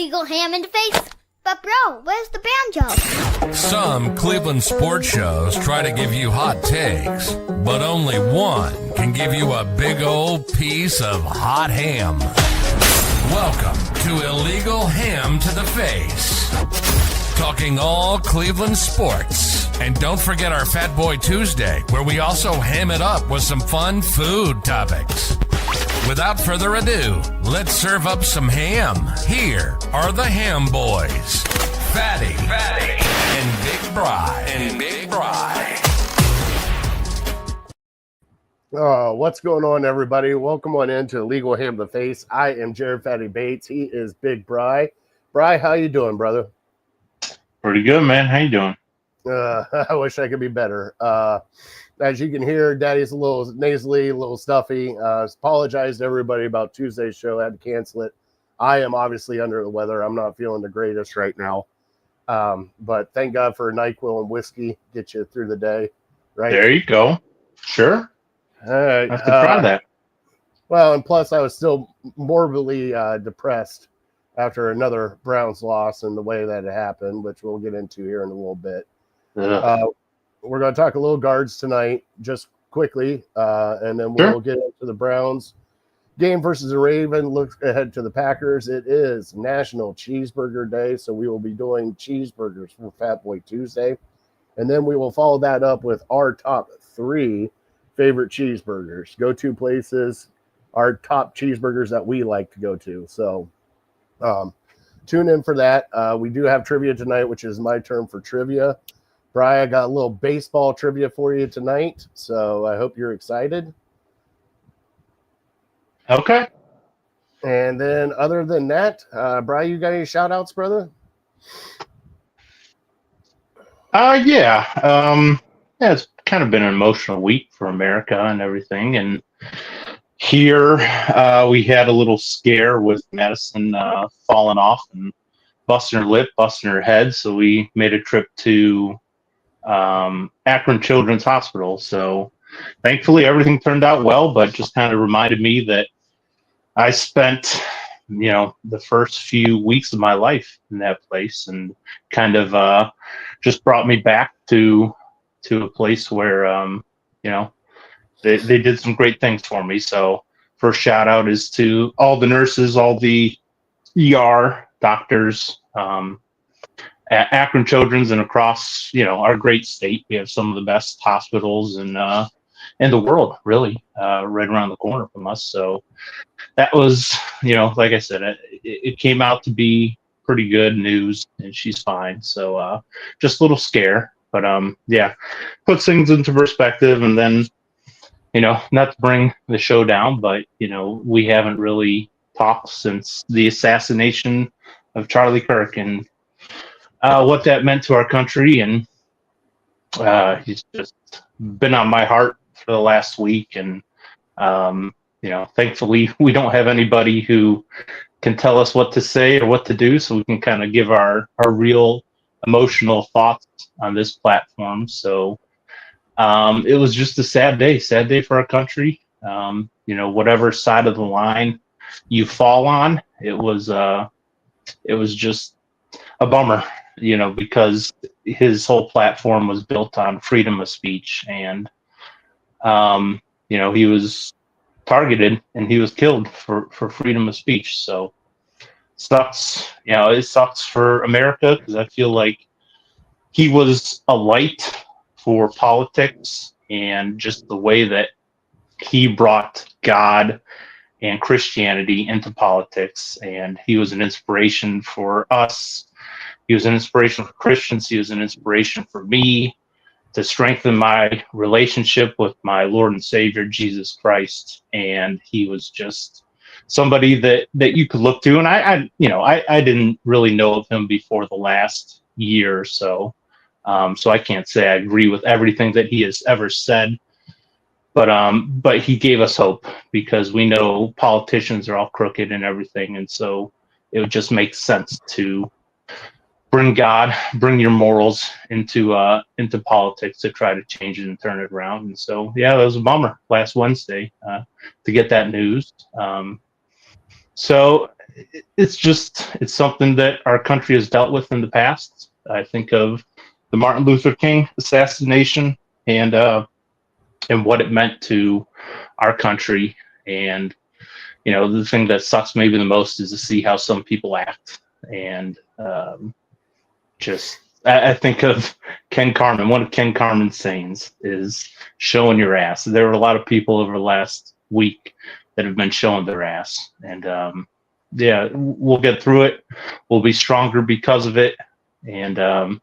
illegal ham in the face. But bro, where's the banjo? Some Cleveland sports shows try to give you hot takes, but only one can give you a big old piece of hot ham. Welcome to Illegal Ham to the Face. Talking all Cleveland sports. And don't forget our Fat Boy Tuesday, where we also ham it up with some fun food topics. Without further ado, let's serve up some ham. Here are the Ham Boys, Fatty, and Big Bry. What's going on, everybody? Welcome on into Illegal Ham to the Face. I am Jared Fatty Bates. He is Big Bry. Bry, how you doing, brother? Pretty good, man. How you doing? I wish I could be better. As you can hear, Daddy's a little nasally, a little stuffy. Apologize to everybody about Tuesday's show. I had to cancel it. I am obviously under the weather. I'm not feeling the greatest right now. But thank God for NyQuil and whiskey. Get you through the day. Right? There you go. Sure. All right. I have to try that. Well, and plus I was still morbidly depressed after another Browns loss and the way that it happened, which we'll get into here in a little bit. We're going to talk a little guards tonight, just quickly, and then we'll get into the Browns game versus the Ravens. Look ahead to the Packers. It is National Cheeseburger Day, so we will be doing cheeseburgers for Fat Boy Tuesday, and then we will follow that up with our top 3 favorite cheeseburgers, go-to places, our top cheeseburgers that we like to go to. So tune in for that. We do have trivia tonight, which is my turn for trivia. Brian, I got a little baseball trivia for you tonight, so I hope you're excited. Okay. And then other than that, Brian, you got any shout-outs, brother? Yeah, it's kind of been an emotional week for America and everything. And here we had a little scare with Madison falling off and busting her lip, busting her head. So we made a trip to Akron Children's Hospital. So thankfully everything turned out well, but just kind of reminded me that I spent, the first few weeks of my life in that place, and kind of just brought me back to a place where, they did some great things for me. So first shout out is to all the nurses, all the ER doctors, at Akron Children's and across, our great state. We have some of the best hospitals in the world, really, right around the corner from us. So that was, like I said, it came out to be pretty good news, and she's fine. So just a little scare, but yeah, puts things into perspective. And then, not to bring the show down, but we haven't really talked since the assassination of Charlie Kirk, and what that meant to our country. And he's just been on my heart for the last week. And, thankfully we don't have anybody who can tell us what to say or what to do. So we can kind of give our real emotional thoughts on this platform. So it was just a sad day for our country. Whatever side of the line you fall on, it was just a bummer, because his whole platform was built on freedom of speech, and he was targeted and he was killed for freedom of speech. So sucks, it sucks for America, because I feel like he was a light for politics, and just the way that he brought God and Christianity into politics, and he was an inspiration for us. He was an inspiration for Christians. He was an inspiration for me to strengthen my relationship with my Lord and Savior, Jesus Christ. And he was just somebody that you could look to. And I didn't really know of him before the last year or so. So I can't say I agree with everything that he has ever said. But he gave us hope, because we know politicians are all crooked and everything. And so it would just make sense to bring God, bring your morals into politics to try to change it and turn it around. And so, yeah, that was a bummer last Wednesday to get that news. So it's something that our country has dealt with in the past. I think of the Martin Luther King assassination and what it meant to our country. And the thing that sucks maybe the most is to see how some people act. And just I think of Ken Carmen. One of Ken Carmen's sayings is showing your ass. There were a lot of people over the last week that have been showing their ass. And yeah, we'll get through it. We'll be stronger because of it. And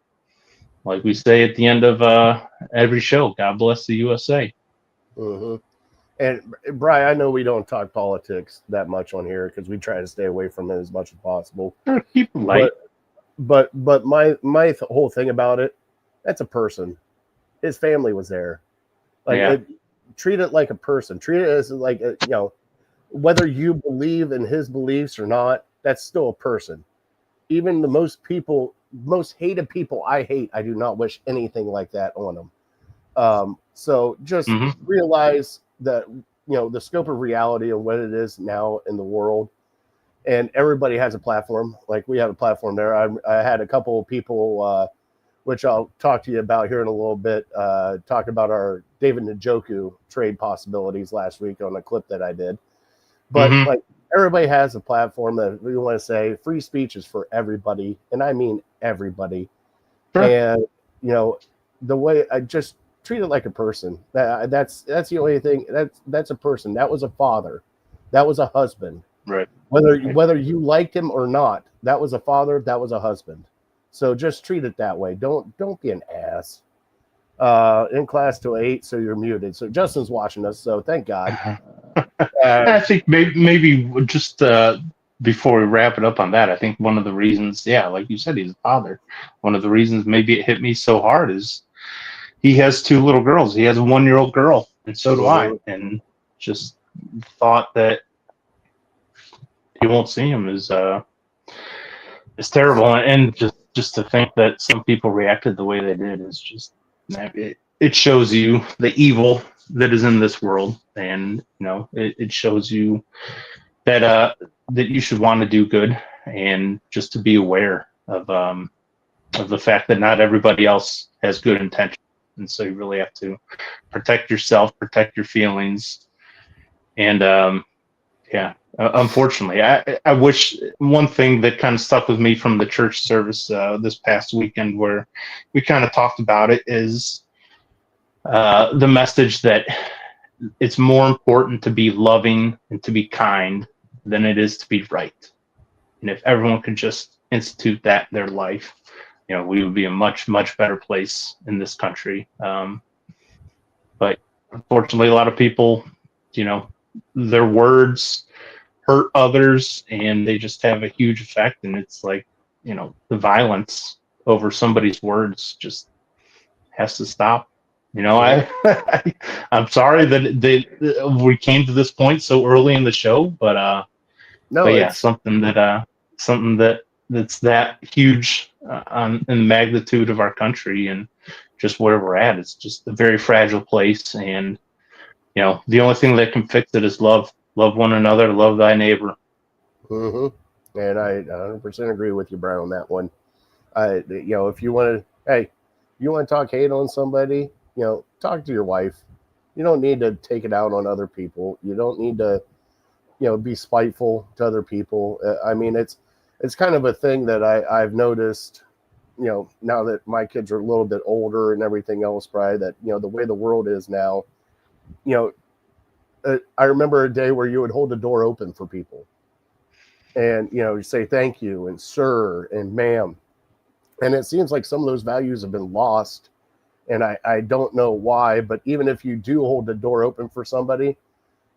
like we say at the end of every show, God bless the USA. Mm-hmm. And Brian, I know we don't talk politics that much on here because we try to stay away from it as much as possible. Keep it light. But my whole thing about it, that's a person. His family was there. Like, treat it like a person. Treat it as like whether you believe in his beliefs or not, that's still a person. Even the most hated people I hate, I do not wish anything like that on them. So just realize that the scope of reality of what it is now in the world, and everybody has a platform. Like we have a platform there. I had a couple of people, which I'll talk to you about here in a little bit, talk about our David Njoku trade possibilities last week on a clip that I did. But like everybody has a platform that we want to say free speech is for everybody, and I mean everybody. Sure. And the way I just treat it like a person. That's the only thing. That's a person. That was a father. That was a husband. Right. Whether you liked him or not, that was a father. That was a husband. So just treat it that way. Don't be an ass. In class till 8, so you're muted. So Justin's watching us. So thank God. I think maybe just before we wrap it up on that, I think one of the reasons, like you said, he's a father. One of the reasons maybe it hit me so hard is he has 2 little girls. He has a 1-year-old girl, and so do I. And just thought that he won't see him is terrible. And just to think that some people reacted the way they did is just it shows you the evil that is in this world, and it shows you that you should want to do good and just to be aware of the fact that not everybody else has good intentions. And so you really have to protect yourself, protect your feelings. And unfortunately, I wish one thing that kind of stuck with me from the church service this past weekend, where we kind of talked about it, is the message that it's more important to be loving and to be kind than it is to be right. And if everyone could just institute that in their life, we would be a much, much better place in this country. But unfortunately, a lot of people, their words hurt others, and they just have a huge effect. And it's like, the violence over somebody's words just has to stop. I'm sorry that we came to this point so early in the show, but something that's that huge in the magnitude of our country and just where we're at. It's just a very fragile place, and the only thing that can fix it is love. Love one another. Love thy neighbor. And I 100% agree with you, Brian, on that one. If you want to talk hate on somebody, talk to your wife. You don't need to take it out on other people. You don't need to, be spiteful to other people. I mean, it's kind of a thing that I've noticed, now that my kids are a little bit older and everything else, Brian, that, the way the world is now, I remember a day where you would hold the door open for people and, you say thank you and sir and ma'am. And it seems like some of those values have been lost. And I don't know why, but even if you do hold the door open for somebody,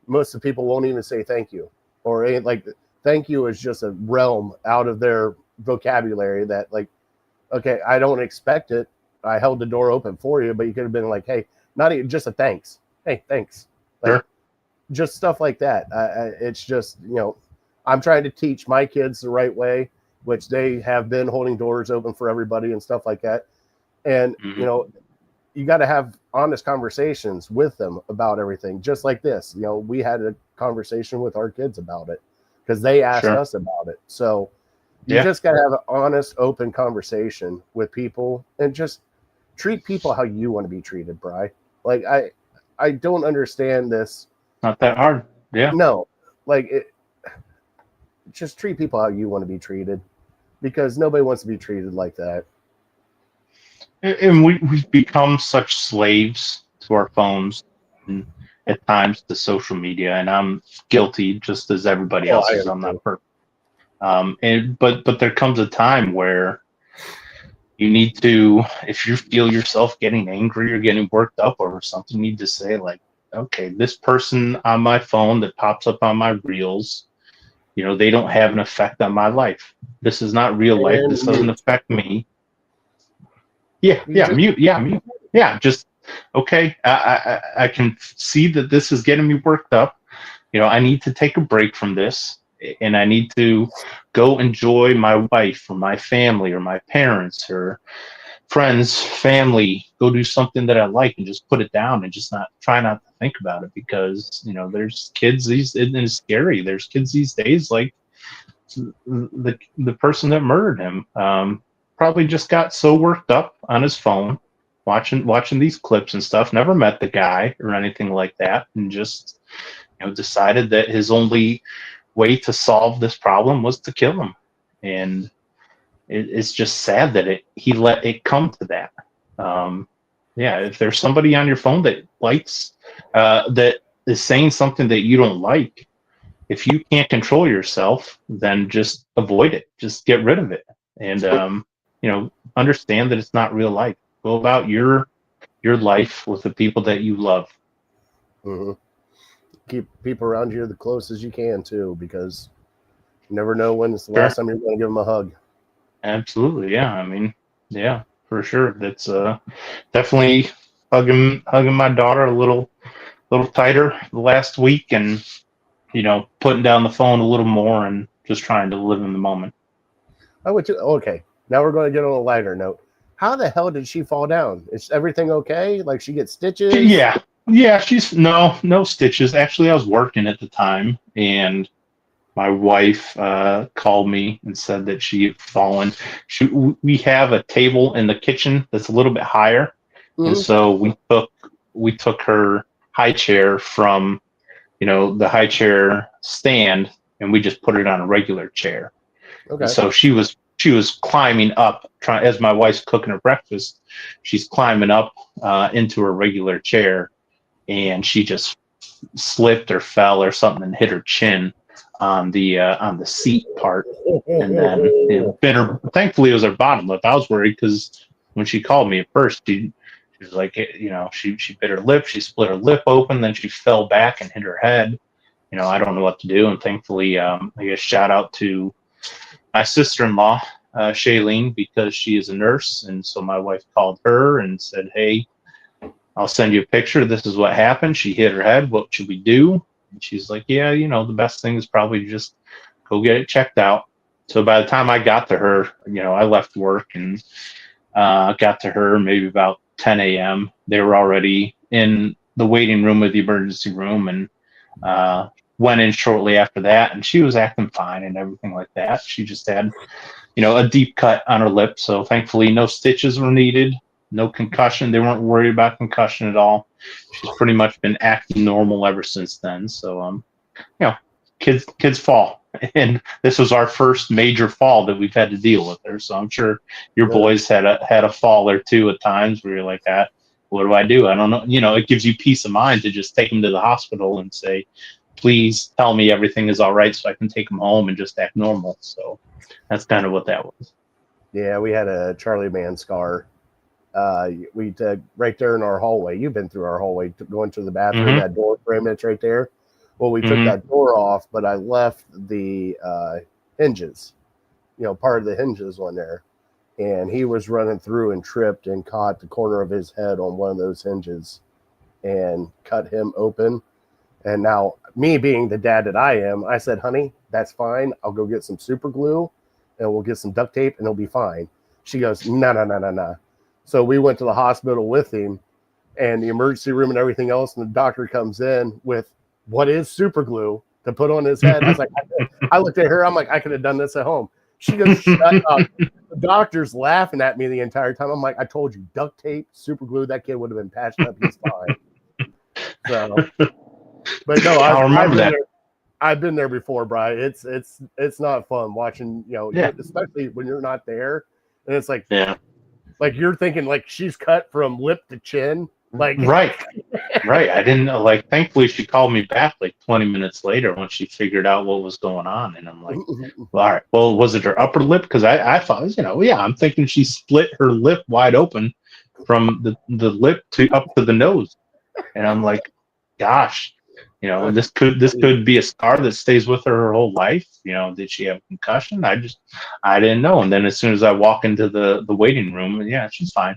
most of the people won't even say thank you, or like thank you is just a realm out of their vocabulary that, like, okay, I don't expect it. I held the door open for you, but you could have been like, hey, not even just a thanks. Hey, thanks. Like, sure. Just stuff like that. It's just, I'm trying to teach my kids the right way, which they have been holding doors open for everybody and stuff like that. And, you got to have honest conversations with them about everything, just like this. We had a conversation with our kids about it. because they asked Sure. us about it. So you Yeah. just got to have an honest, open conversation with people and just treat people how you want to be treated, Bri. Like, I don't understand this. Not that hard. Yeah. No, like, just treat people how you want to be treated, because nobody wants to be treated like that. And we've become such slaves to our phones and at times to social media, and I'm guilty just as everybody Oh, else I is. am I'm too. not perfect. But there comes a time where you need to, if you feel yourself getting angry or getting worked up over something, you need to say, like, okay, this person on my phone that pops up on my reels, they don't have an effect on my life. This is not real life. And This doesn't mute. affect me. Yeah, You yeah, just mute. Yeah, mute. Yeah, just okay. I can see that this is getting me worked up. I need to take a break from this, and I need to go enjoy my wife or my family or my parents or friends, family. Go do something that I like and just put it down and just not try not to think about it, because there's kids and it's scary. There's kids these days, like the person that murdered him. Probably just got so worked up on his phone watching these clips and stuff, never met the guy or anything like that, and just decided that his only way to solve this problem was to kill him. And it's just sad that he let it come to that. Yeah, if there's somebody on your phone that likes that is saying something that you don't like, if you can't control yourself, then just avoid it. Just get rid of it. And understand that it's not real life. Go about your life with the people that you love. mhm. Keep people around you the closest you can too, because you never know when it's the Sure. last time you're going to give them a hug. Absolutely. Yeah. I mean, yeah, for sure. That's definitely hugging my daughter a little tighter the last week, and putting down the phone a little more and just trying to live in the moment. Okay, now we're going to get on a lighter note. How the hell did she fall down? Is everything okay? Like, she gets stitches? Yeah, she's no stitches. Actually, I was working at the time, and my wife called me and said that she had fallen. We have a table in the kitchen that's a little bit higher, and Mhm. so we took her high chair from the high chair stand, and we just put it on a regular chair. And Okay. so she was climbing up, trying, as my wife's cooking her breakfast. She's climbing up into her regular chair, and she just slipped or fell or something and hit her chin on the seat part, and then bit her. Thankfully, it was her bottom lip. I was worried because when she called me at first, she was like, she bit her lip, she split her lip open, then she fell back and hit her head. I don't know what to do, and thankfully, I guess shout out to my sister-in-law, Shailene, because she is a nurse, and so my wife called her and said, "Hey, I'll send you a picture. This is what happened. She hit her head. What should we do?" And she's like, "Yeah, the best thing is probably just go get it checked out." So by the time I got to her, I left work and got to her maybe about 10 a.m. They were already in the waiting room of the emergency room, and went in shortly after that, and she was acting fine and everything like that. She just had, a deep cut on her lip. So thankfully, no stitches were needed, no concussion. They weren't worried about concussion at all. She's pretty much been acting normal ever since then. So, kids fall, and this was our first major fall that we've had to deal with her. So I'm sure your Really? boys had a fall or two at times where you're like, what do I do? I don't know. It gives you peace of mind to just take them to the hospital and say, please tell me everything is all right so I can take them home and just act normal. So that's kind of what that was. Yeah, we had a Charlie Man scar. We did right there in our hallway. You've been through our hallway going to the bathroom, Mm-hmm. that door frame that's right there. Well, we took Mm-hmm. that door off, but I left the hinges, part of the hinges on there. And he was running through and tripped and caught the corner of his head on one of those hinges and cut him open. And now, me being the dad that I am, I said, "Honey, that's fine. I'll go get some super glue and we'll get some duct tape and it'll be fine." She goes, "No, no, no, no, no." So we went to the hospital with him and the emergency room and everything else. And the doctor comes in with, "What is super glue?" to put on his head. I was like, I looked at her. I'm like, I could have done this at home. She goes, shut up. The doctor's laughing at me the entire time. I'm like, I told you, duct tape, super glue. That kid would have been patched up. He's fine. So, but no, I'll remember that. I've been there before, Brian. It's not fun watching, especially when you're not there, and it's like, like you're thinking like she's cut from lip to chin, like right. I didn't know. Like, thankfully, she called me back like 20 minutes later when she figured out what was going on, and I'm like, well, all right. Well, was it her upper lip? Because I thought, I'm thinking she split her lip wide open from the lip up to the nose, and I'm like, gosh. This could be a scar that stays with her whole life. Did she have a concussion? I didn't know. And then as soon as I walk into the waiting room, she's fine.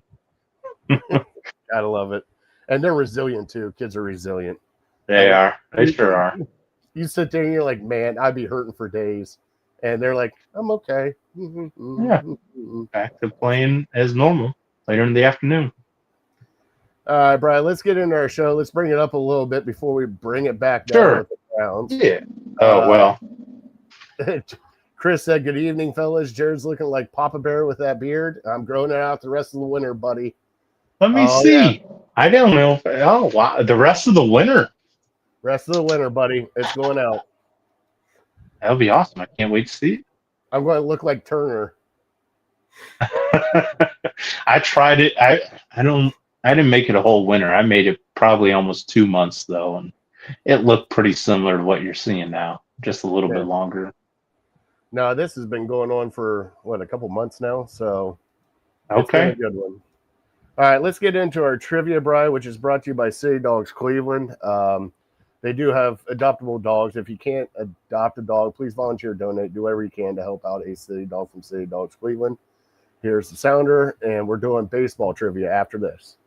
Gotta love it. And they're resilient too. Kids are resilient. They are. They sure are. You sit there and you're like, man, I'd be hurting for days. And they're like, I'm okay. Back to playing as normal later in the afternoon. All right, Brian, let's get into our show. Let's bring it up a little bit before we bring it back down. Sure. With the Browns. Yeah. Oh, well. Chris said, good evening, fellas. Jared's looking like Papa Bear with that beard. I'm growing it out the rest of the winter, buddy. Let me see. Yeah. I don't know. Wow. The rest of the winter. Rest of the winter, buddy. It's going out. That'll be awesome. I can't wait to see it. I'm going to look like Turner. I tried it. I didn't make it a whole winter. I made it probably almost 2 months, though, and it looked pretty similar to what you're seeing now, just a little bit longer. No, this has been going on for, a couple months now, so it's been a good one. All right, let's get into our trivia, Brian, which is brought to you by City Dogs Cleveland. They do have adoptable dogs. If you can't adopt a dog, please volunteer, donate, do whatever you can to help out a city dog from City Dogs Cleveland. Here's the sounder, and we're doing baseball trivia after this.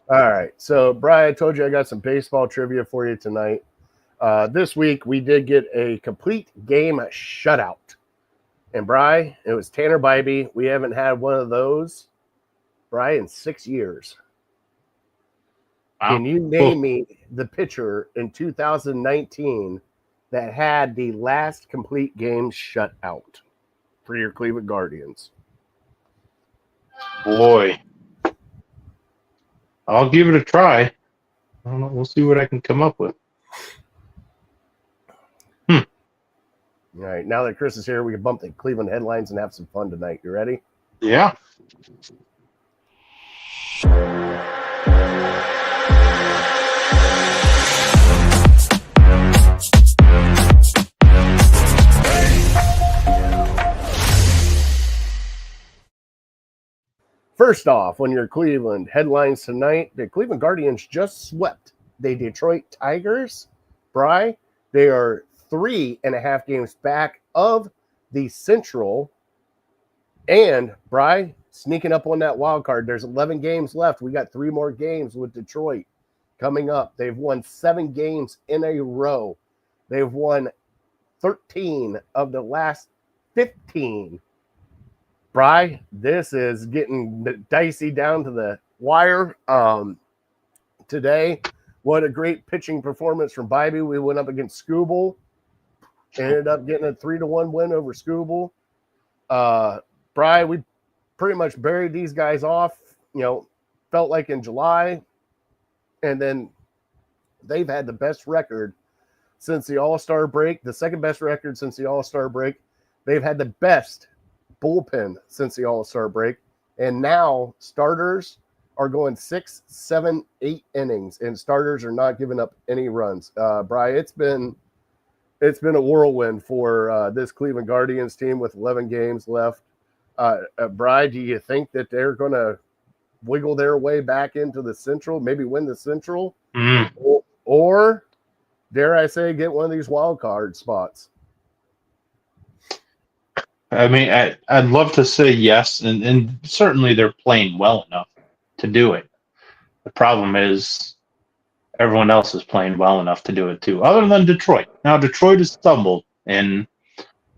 All right, so Brian, I told you I got some baseball trivia for you tonight. This week we did get a complete game shutout, and Brian, it was Tanner Bybee. We haven't had one of those, Brian, in 6 years. Wow. Can you name me the pitcher in 2019 that had the last complete game shut out for your Cleveland Guardians? Boy. I'll give it a try. I don't know. We'll see what I can come up with. All right. Now that Chris is here, we can bump the Cleveland headlines and have some fun tonight. You ready? Yeah. First off, when you're Cleveland, headlines tonight, the Cleveland Guardians just swept the Detroit Tigers. Bry, they are 3.5 games back of the Central. And, Bry, sneaking up on that wild card. There's 11 games left. We got 3 more games with Detroit coming up. They've won 7 games in a row. They've won 13 of the last 15. Bry, this is getting dicey down to the wire today. What a great pitching performance from Bybee. We went up against Skubal. Ended up getting a 3-1 win over Skubal. Bry, we pretty much buried these guys off, felt like in July. And then they've had the best record since the All-Star break, the second best record since the All-Star break. They've had the best bullpen since the All-Star break, and now starters are going 6, 7, 8 innings, and starters are not giving up any runs. Bry, it's been a whirlwind for this Cleveland Guardians team with 11 games left. Bry, do you think that they're going to wiggle their way back into the Central, maybe win the Central, or dare I say, get one of these wild card spots? I mean, I'd love to say yes, and certainly they're playing well enough to do it. The problem is everyone else is playing well enough to do it too, other than Detroit. Now, Detroit has stumbled, and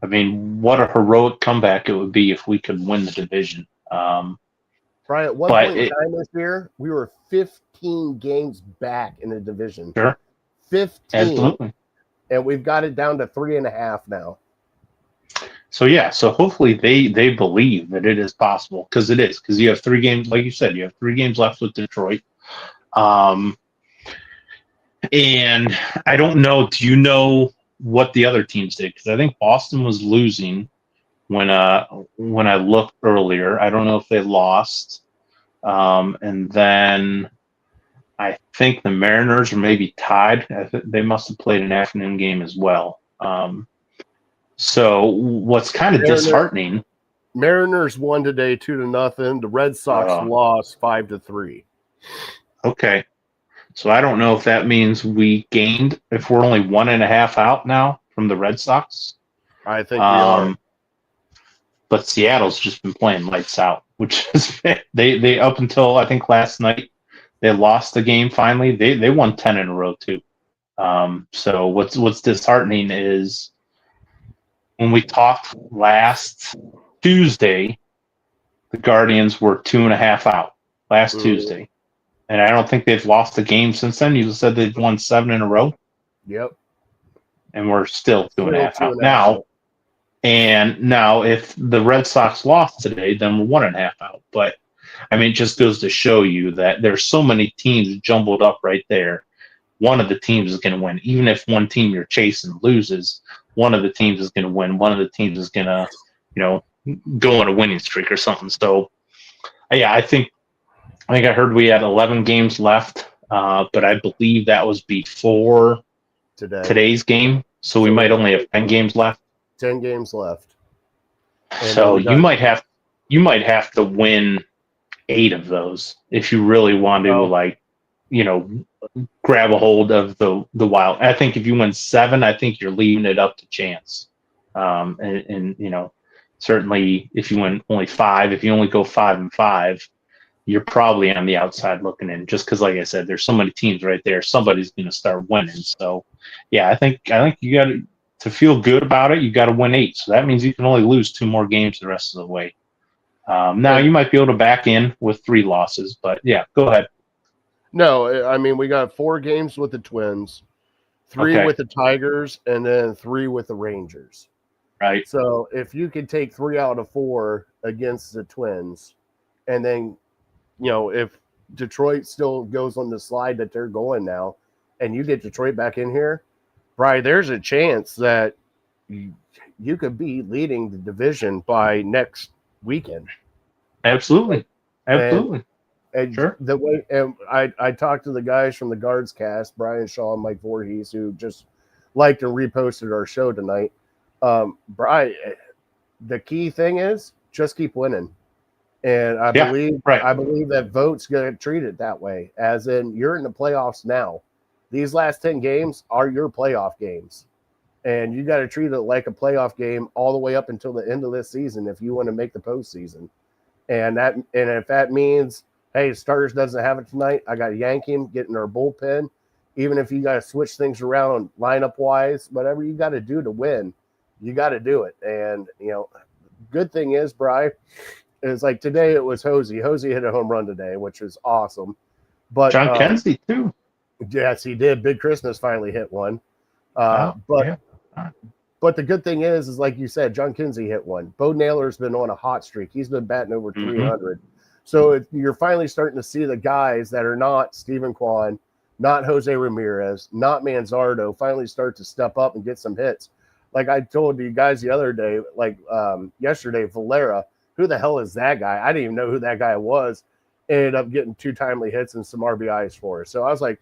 I mean, what a heroic comeback it would be if we could win the division. Right at one But point in time this year, we were 15 games back in the division. sure, 15. absolutely. And we've got it down to 3.5 now. So yeah, so hopefully they believe that it is possible, because it is, because you have 3 games, like you said, you have 3 games left with Detroit. And I don't know. Do you know what the other teams did? Because I think Boston was losing when I looked earlier. I don't know if they lost. And then I think the Mariners are maybe tied. They must have played an afternoon game as well. So what's kind of disheartening. Mariners won today 2-0. The Red Sox lost 5-3. Okay. So I don't know if that means we gained, if we're only 1.5 out now from the Red Sox. I think we are. But Seattle's just been playing lights out, which is they up until I think last night they lost the game finally. They won 10 in a row too. So what's disheartening is when we talked last Tuesday, the Guardians were 2.5 out last Tuesday. And I don't think they've lost a game since then. You said they've won 7 in a row. Yep. And we're still 2.5 out now. And now if the Red Sox lost today, then we're 1.5 out. But I mean, it just goes to show you that there's so many teams jumbled up right there. One of the teams is going to win. Even if one team you're chasing loses, one of the teams is going to win. One of the teams is going to, go on a winning streak or something. So, yeah, I think I heard we had 11 games left, but I believe that was before today's game. So we might only have 10 games left. 10 games left. And so you might have to win 8 of those if you really want to, grab a hold of the Wild. I think if you win 7, I think you're leaving it up to chance. And certainly if you win only 5, if you only go 5-5, you're probably on the outside looking in, just because, like I said, there's so many teams right there. Somebody's going to start winning. So, yeah, I think you got to feel good about it. You got to win 8. So that means you can only lose 2 more games the rest of the way. Now you might be able to back in with 3 losses, but yeah, go ahead. No, I mean, we got 4 games with the Twins, 3 with the Tigers, and then 3 with the Rangers. Right. So if you could take 3 out of 4 against the Twins, and then if Detroit still goes on the slide that they're going now, and you get Detroit back in here, Brian, there's a chance that you could be leading the division by next weekend. Absolutely. And sure. The way, and I talked to the guys from the Guards cast, Brian Shaw and Mike Voorhees, who just liked and reposted our show tonight. Brian, the key thing is just keep winning. And I believe that vote's going to treat it that way, as in you're in the playoffs now. These last 10 games are your playoff games, and you got to treat it like a playoff game all the way up until the end of this season if you want to make the postseason. And if that means, hey, starters doesn't have it tonight, I got to yank him, get in our bullpen. Even if you got to switch things around lineup wise, whatever you got to do to win, you got to do it. And good thing is, Bri, is like today it was Hosey. Hosey hit a home run today, which was awesome. But John Kenzie too. Yes, he did. Big Christmas finally hit one. But the good thing is like you said, John Kinsey hit one. Bo Naylor's been on a hot streak. He's been batting over 300. So you're finally starting to see the guys that are not Steven Kwan, not Jose Ramirez, not Manzardo, finally start to step up and get some hits. Like I told you guys the other day, yesterday, Valera, who the hell is that guy? I didn't even know who that guy was. Ended up getting 2 timely hits and some RBIs for us. So I was like,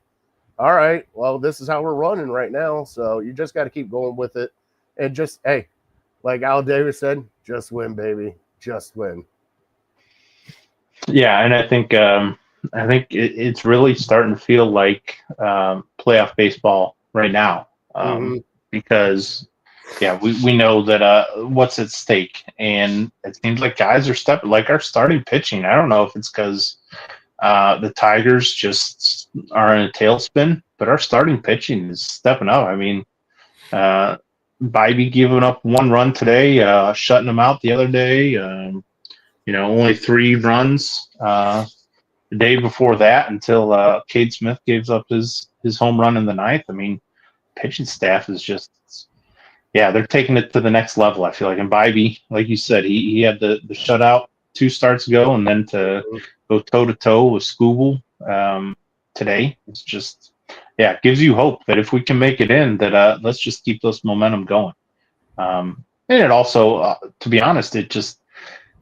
all right, well, this is how we're running right now. So you just got to keep going with it. And just, hey, like Al Davis said, just win, baby. Just win. Yeah, and I think it's really starting to feel like playoff baseball right now because, yeah, we know that what's at stake, and it seems like guys are stepping, like our starting pitching. I don't know if it's because the Tigers just are in a tailspin but our starting pitching is stepping up. I mean, Bybee giving up 1 run today, shutting them out the other day. Only 3 runs the day before that until Cade Smith gives up his home run in the ninth. I mean, pitching staff is just, they're taking it to the next level, I feel like. And Bybee, like you said, he had the shutout 2 starts ago, and then to go toe-to-toe with Scooble today. It's just, it gives you hope that if we can make it in, that let's just keep this momentum going. And it also, to be honest, it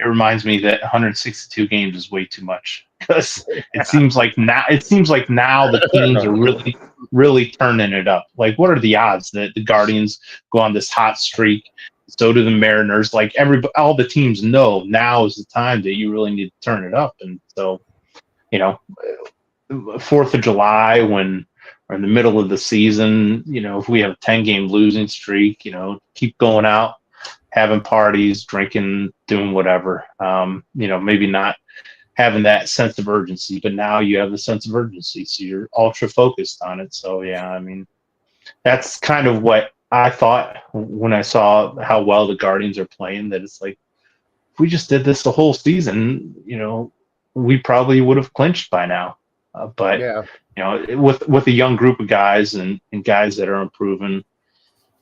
reminds me that 162 games is way too much, because it seems like now the teams are really, really turning it up. Like, what are the odds that the Guardians go on this hot streak? So do the Mariners. Like, all the teams know now is the time that you really need to turn it up. And so, 4th of July, when we're in the middle of the season, if we have a 10-game losing streak, keep going out, having parties, drinking, doing whatever. Maybe not having that sense of urgency, but now you have the sense of urgency, so you're ultra focused on it. So I mean, that's kind of what I thought when I saw how well the Guardians are playing, that it's like, if we just did this the whole season, we probably would have clinched by now. But with a young group of guys and guys that are improving,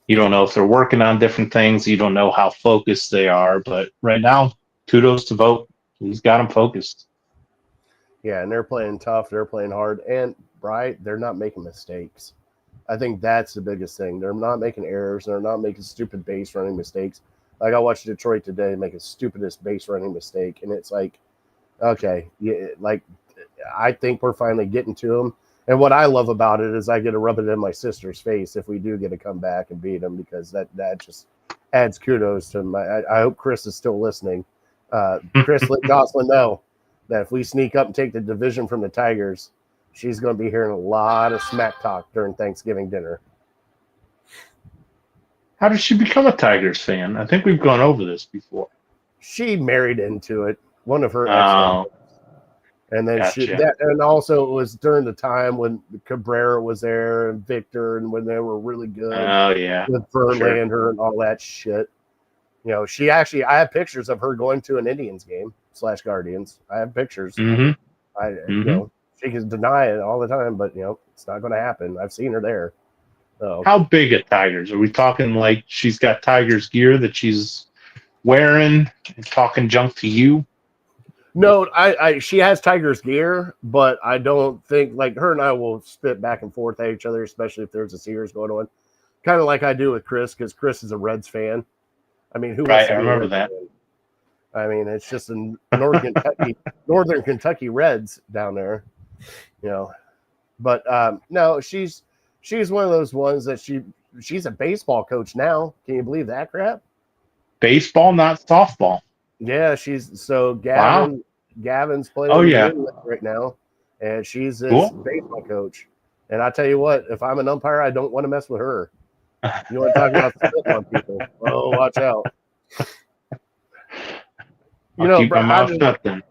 you don't know if they're working on different things. You don't know how focused they are. But right now, kudos to Vogt. He's got them focused. Yeah, and they're playing tough. They're playing hard. And, Bright, they're not making mistakes. I think that's the biggest thing. They're not making errors. They're not making stupid base running mistakes. Like, I watched Detroit today make a stupidest base running mistake. And it's like, okay, I think we're finally getting to them. And what I love about it is I get to rub it in my sister's face if we do get to come back and beat them, because that just adds kudos to them. I hope Chris is still listening. Chris, let Goslin know that if we sneak up and take the division from the Tigers, she's going to be hearing a lot of smack talk during Thanksgiving dinner. How did she become a Tigers fan? I think we've gone over this before. She married into it. One of her ex. And then Gotcha. and also it was during the time when Cabrera was there and Victor, and when they were really good. Oh yeah, with Verlander and all that shit. She actually, I have pictures of her going to an Indians game / Guardians. I have pictures. Mm-hmm. She can deny it all the time, but it's not going to happen. I've seen her there. So how big at Tigers? Are we talking like she's got Tigers gear that she's wearing and talking junk to you? No, she has Tigers gear, but I don't think, like, her and I will spit back and forth at each other, especially if there's a series going on. Kind of like I do with Chris, because Chris is a Reds fan. I mean, who wants to I be remember a that. fan? I mean, it's just in Northern Kentucky Reds down there, But no, she's one of those ones that she's a baseball coach now. Can you believe that crap? Baseball, not softball. Yeah, Gavin's playing right now, and she's his baseball coach. And I tell you what, if I'm an umpire, I don't want to mess with her. You want to talk about spitting on people? Oh, watch out! Keep my mouth shut then.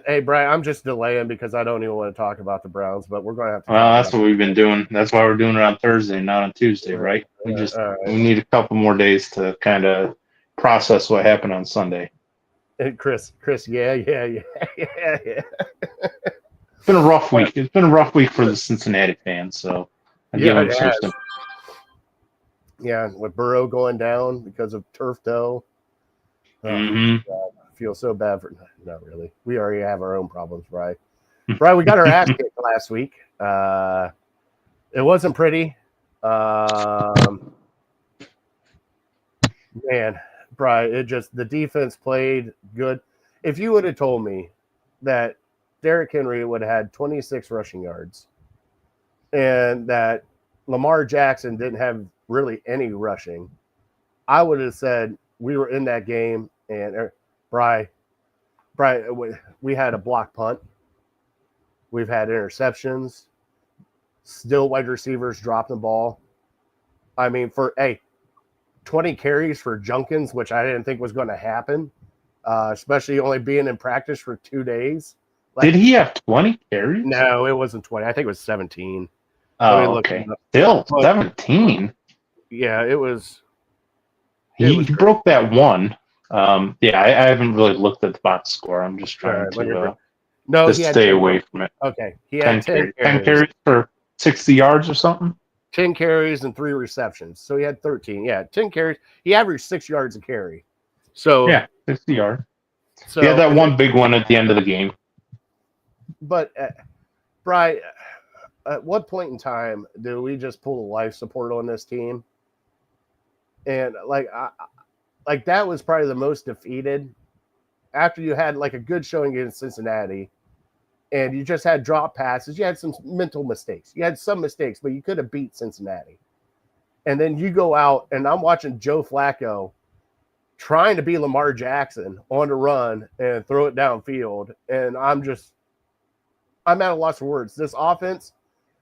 Hey, Brian, I'm just delaying because I don't even want to talk about the Browns, but we're going to have to. Well, that's what we've been doing. That's why we're doing it on Thursday, not on Tuesday, right? We need a couple more days to kind of process what happened on Sunday. And Chris, yeah. It's been a rough week. It's been a rough week for the Cincinnati fans, so I give them some sympathy. Yeah, with Burrow going down because of turf toe. I feel so bad for. Not really. We already have our own problems, Brian. Brian, we got our ass kicked last week. It wasn't pretty. Man, Brian, the defense played good. If you would have told me that Derrick Henry would have had 26 rushing yards and that Lamar Jackson didn't have really any rushing, I would have said we were in that game. And Brian, we had a block punt. We've had interceptions. Still wide receivers dropping the ball. I mean, 20 carries for Junkins, which I didn't think was going to happen, especially only being in practice for 2 days. Did he have 20 carries? No, it wasn't 20. I think it was 17. Let me Oh, look okay. it up. Still But 17. yeah, it was. He broke that one. Yeah, I haven't really looked at the box score. I'm just All trying right, let me to No, he just had stay 10. away from it. Okay, he 10 had 10 carries. 10 carries. carries for 60 yards or something? 10 carries and 3 receptions. So he had 13. Yeah, 10 carries. He averaged 6 yards a carry. So Yeah, 60 yards. so He had that and one big one at the end of the game. but Bri, at what point in time do we just pull the life support on this team? And like that was probably the most defeated after you had like a good showing against Cincinnati, and you just had drop passes. You had some mental mistakes. You had some mistakes, but you could have beat Cincinnati. And then you go out, and I'm watching Joe Flacco trying to be Lamar Jackson on the run and throw it downfield, and I'm at a loss for words. This offense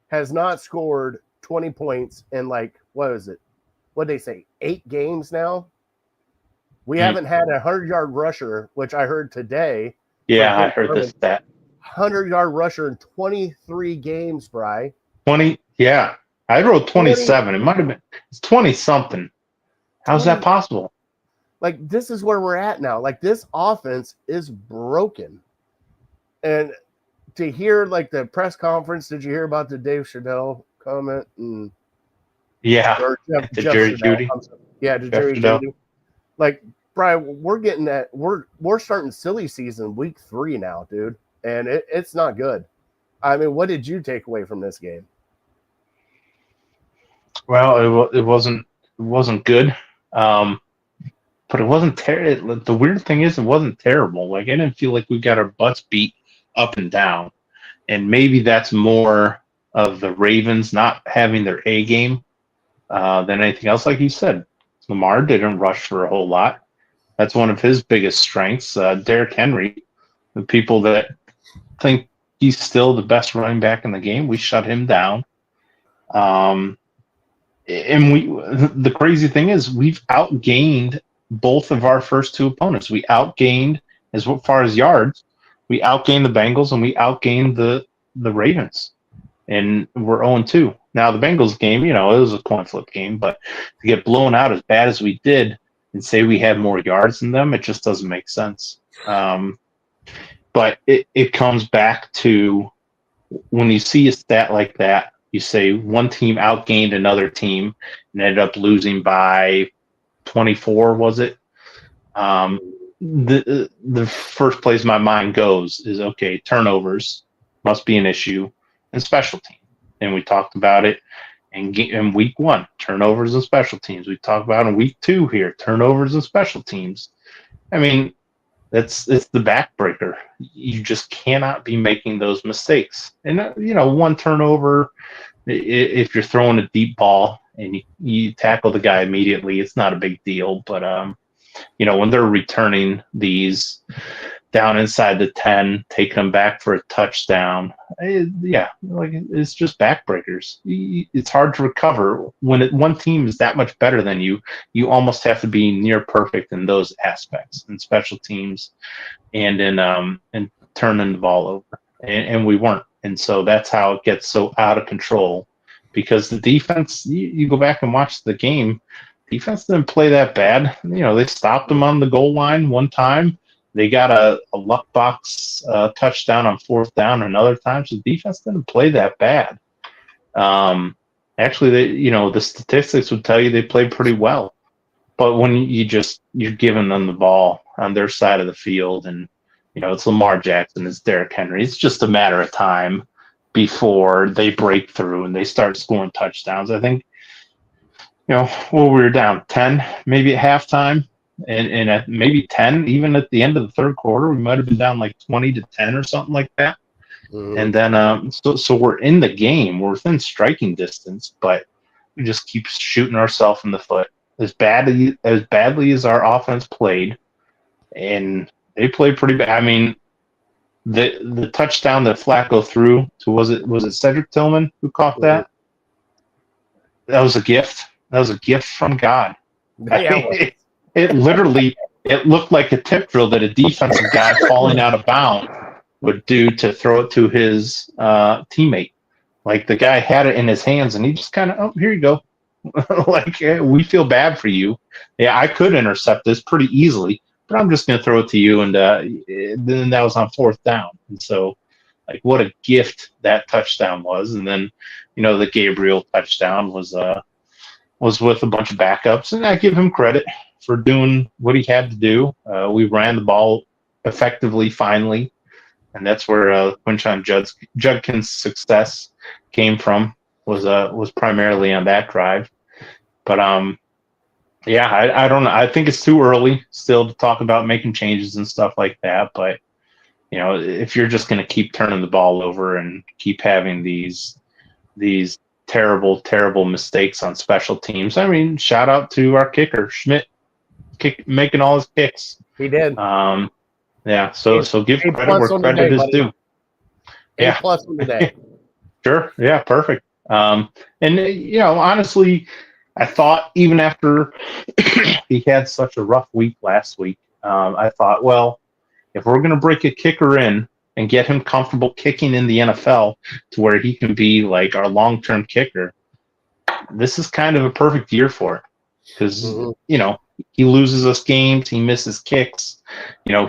has not scored 20 points in like, what is it? What did they say? 8 games now? We haven't had a 100-yard rusher, which I heard today. Yeah, I heard this stat. 100-yard rusher in 23 games, Bri. 20. Yeah, I wrote 27. It might have been. It's 20 something. How's that possible? Like, this is where we're at now. Like, this offense is broken. And to hear like the press conference, did you hear about the Dave Chappelle comment? Yeah, Jeff Jerry Jeudy. Yeah, to Jerry Jeudy. Like, Brian, we're getting that. We're starting silly season week 3 now, dude, and it's not good. I mean, what did you take away from this game? Well, it wasn't good, but it wasn't terrible. The weird thing is, it wasn't terrible. Like, I didn't feel like we got our butts beat up and down, and maybe that's more of the Ravens not having their A game than anything else. Like you said, Lamar didn't rush for a whole lot. That's one of his biggest strengths. Derrick Henry, the people that think he's still the best running back in the game, we shut him down. And the crazy thing is, we've outgained both of our first 2 opponents. We outgained, as far as yards, we outgained the Bengals and we outgained the Ravens. And we're 0-2. Now, the Bengals game, it was a coin flip game, but to get blown out as bad as we did and say we had more yards than them, it just doesn't make sense. But it comes back to when you see a stat like that, you say one team outgained another team and ended up losing by 24, was it? The first place my mind goes is, okay, turnovers must be an issue, and special team. And we talked about it in week 1, turnovers and special teams. We talked about in week 2 here, turnovers and special teams. I mean, it's the backbreaker. You just cannot be making those mistakes. And one turnover, if you're throwing a deep ball and you tackle the guy immediately, it's not a big deal. But when they're returning these down inside the 10, taking them back for a touchdown, it's just backbreakers. It's hard to recover when one team is that much better than you. You almost have to be near perfect in those aspects, in special teams, and in turning the ball over, and we weren't. And so that's how it gets so out of control, because the defense. You go back and watch the game. Defense didn't play that bad. They stopped them on the goal line one time. They got a luck box touchdown on 4th down another time. So the defense didn't play that bad. Actually, the statistics would tell you they played pretty well. But when you're giving them the ball on their side of the field, and it's Lamar Jackson, it's Derrick Henry, it's just a matter of time before they break through and they start scoring touchdowns. I think, we were down 10 maybe at halftime. And at maybe 10, even at the end of the 3rd quarter, we might have been down like 20-10 or something like that. Mm-hmm. And then, so we're in the game, we're within striking distance, but we just keep shooting ourselves in the foot. As badly as our offense played, and they played pretty bad. I mean, the touchdown that Flacco threw to was it Cedric Tillman who caught that? That was a gift. That was a gift from God. Yeah. It looked like a tip drill that a defensive guy falling out of bounds would do to throw it to his teammate. Like the guy had it in his hands and he just kind of, oh, here you go. Like, we feel bad for you. Yeah, I could intercept this pretty easily, but I'm just going to throw it to you. And then that was on 4th down. And so, like, what a gift that touchdown was. And then, the Gabriel touchdown was with a bunch of backups, and I give him credit for doing what he had to do. We ran the ball effectively, finally, and that's where Quinshon Judkins' success came from. Was primarily on that drive, but yeah, I don't know. I think it's too early still to talk about making changes and stuff like that. But if you're just going to keep turning the ball over and keep having these terrible mistakes on special teams. I mean, shout out to our kicker Schmidt, making all his kicks. He did. Yeah. So give credit where credit is due. A+ on the day. Sure. Yeah. Perfect. And honestly, I thought even after he had such a rough week last week, I thought, well, if we're going to break a kicker in and get him comfortable kicking in the NFL to where he can be like our long-term kicker, this is kind of a perfect year for it. Because, he loses us games, he misses kicks.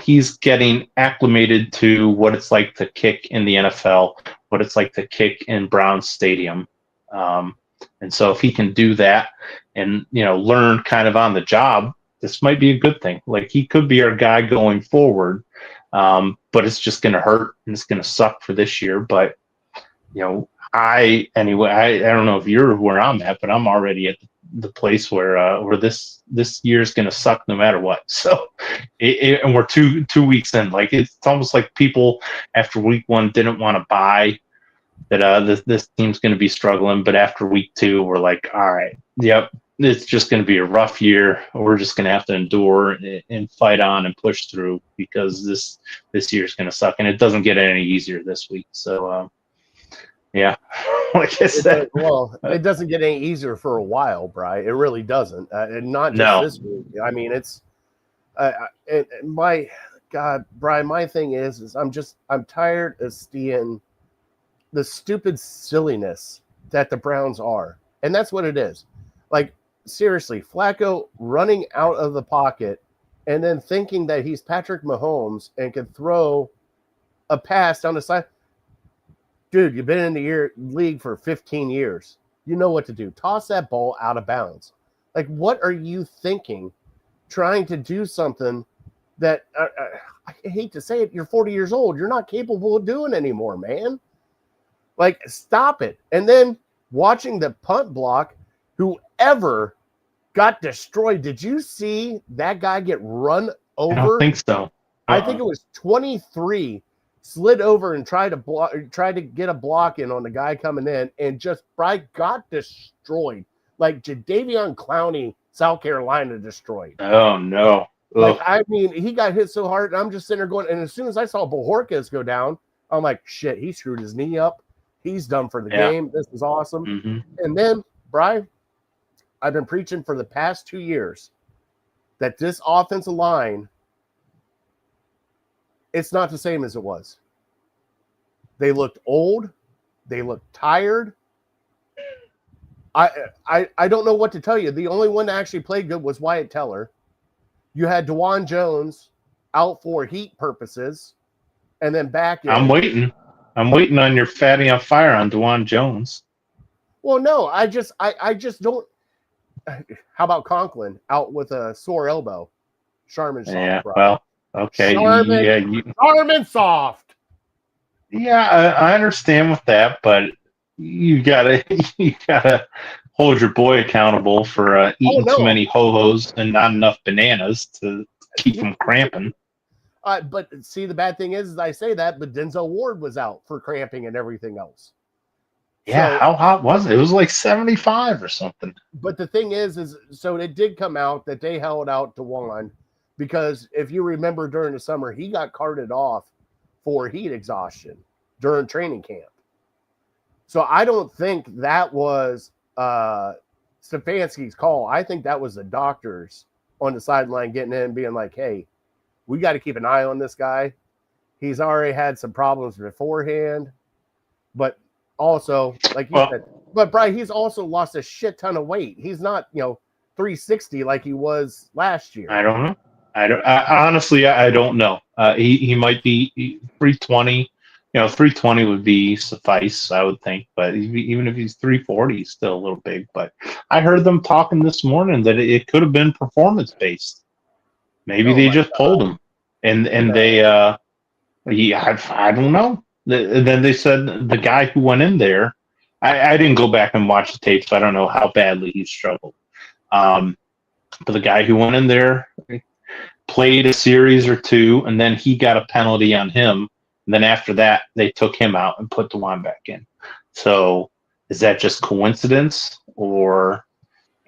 He's getting acclimated to what it's like to kick in the NFL, what it's like to kick in Browns Stadium. And so if he can do that and, learn kind of on the job, this might be a good thing. Like, he could be our guy going forward. But it's just going to hurt and it's going to suck for this year. But, I don't know if you're where I'm at, but I'm already at the place where this year is going to suck no matter what. So, and we're two weeks in. Like, it's almost like people after week 1 didn't want to buy that this team's going to be struggling. But after week 2, we're like, all right, yep, it's just going to be a rough year. We're just going to have to endure and fight on and push through because this year is going to suck, and it doesn't get any easier this week. So, yeah, like I said, it doesn't get any easier for a while, Bri. It really doesn't, and not just this week. I mean, it's my God, Bri. My thing is I'm tired of seeing the stupid silliness that the Browns are, and that's what it is. Like, seriously, Flacco running out of the pocket and then thinking that he's Patrick Mahomes and can throw a pass down the side. Dude, you've been in the league for 15 years. You know what to do. Toss that ball out of bounds. Like, what are you thinking? Trying to do something that, I hate to say it, you're 40 years old. You're not capable of doing anymore, man. Like, stop it. And then watching the punt block, whoever got destroyed. Did you see that guy get run over? I don't think so. I think it was 23 slid over and tried to get a block in on the guy coming in and just got destroyed. Like Jadeveon Clowney, South Carolina destroyed. Oh, no. Like, I mean, he got hit so hard, and I'm just sitting there going, and as soon as I saw Bojorquez go down, I'm like, shit, he screwed his knee up. He's done for the game. This is awesome. Mm-hmm. And then, Bri, I've been preaching for the past 2 years that this offensive line, it's not the same as it was. They looked old. They looked tired. I don't know what to tell you. The only one that actually played good was Wyatt Teller. You had DeJuan Jones out for heat purposes, and then back in. I'm waiting on your fatty on fire on DeJuan Jones. Well, no, I just don't. How about Conklin out with a sore elbow? Charmin soft. Yeah, bro. well, okay. Charmin soft. Yeah, I understand with that, but you gotta hold your boy accountable for eating too many ho-hos and not enough bananas to keep him cramping. But see, the bad thing is I say that, but Denzel Ward was out for cramping and everything else. Yeah, so, how hot was it? It was like 75 or something. But the thing is so it did come out that they held out DeJuan because if you remember during the summer, he got carted off for heat exhaustion during training camp. So I don't think that was Stefanski's call. I think that was the doctors on the sideline getting in and being like, hey, we got to keep an eye on this guy. He's already had some problems beforehand. But also, like you Well, said, but Brian, he's also lost a shit ton of weight. He's not, 360 like he was last year. I don't know. Honestly, I don't know. He might be 320. 320 would be suffice, I would think. But even if he's 340, he's still a little big. But I heard them talking this morning that it could have been performance based. Maybe Oh they my just pulled him, and No. they I don't know. Then they said the guy who went in there. I didn't go back and watch the tapes. So I don't know how badly he struggled. But the guy who went in there played a series or two, and then he got a penalty on him. And then after that, they took him out and put Dewan back in. So is that just coincidence, or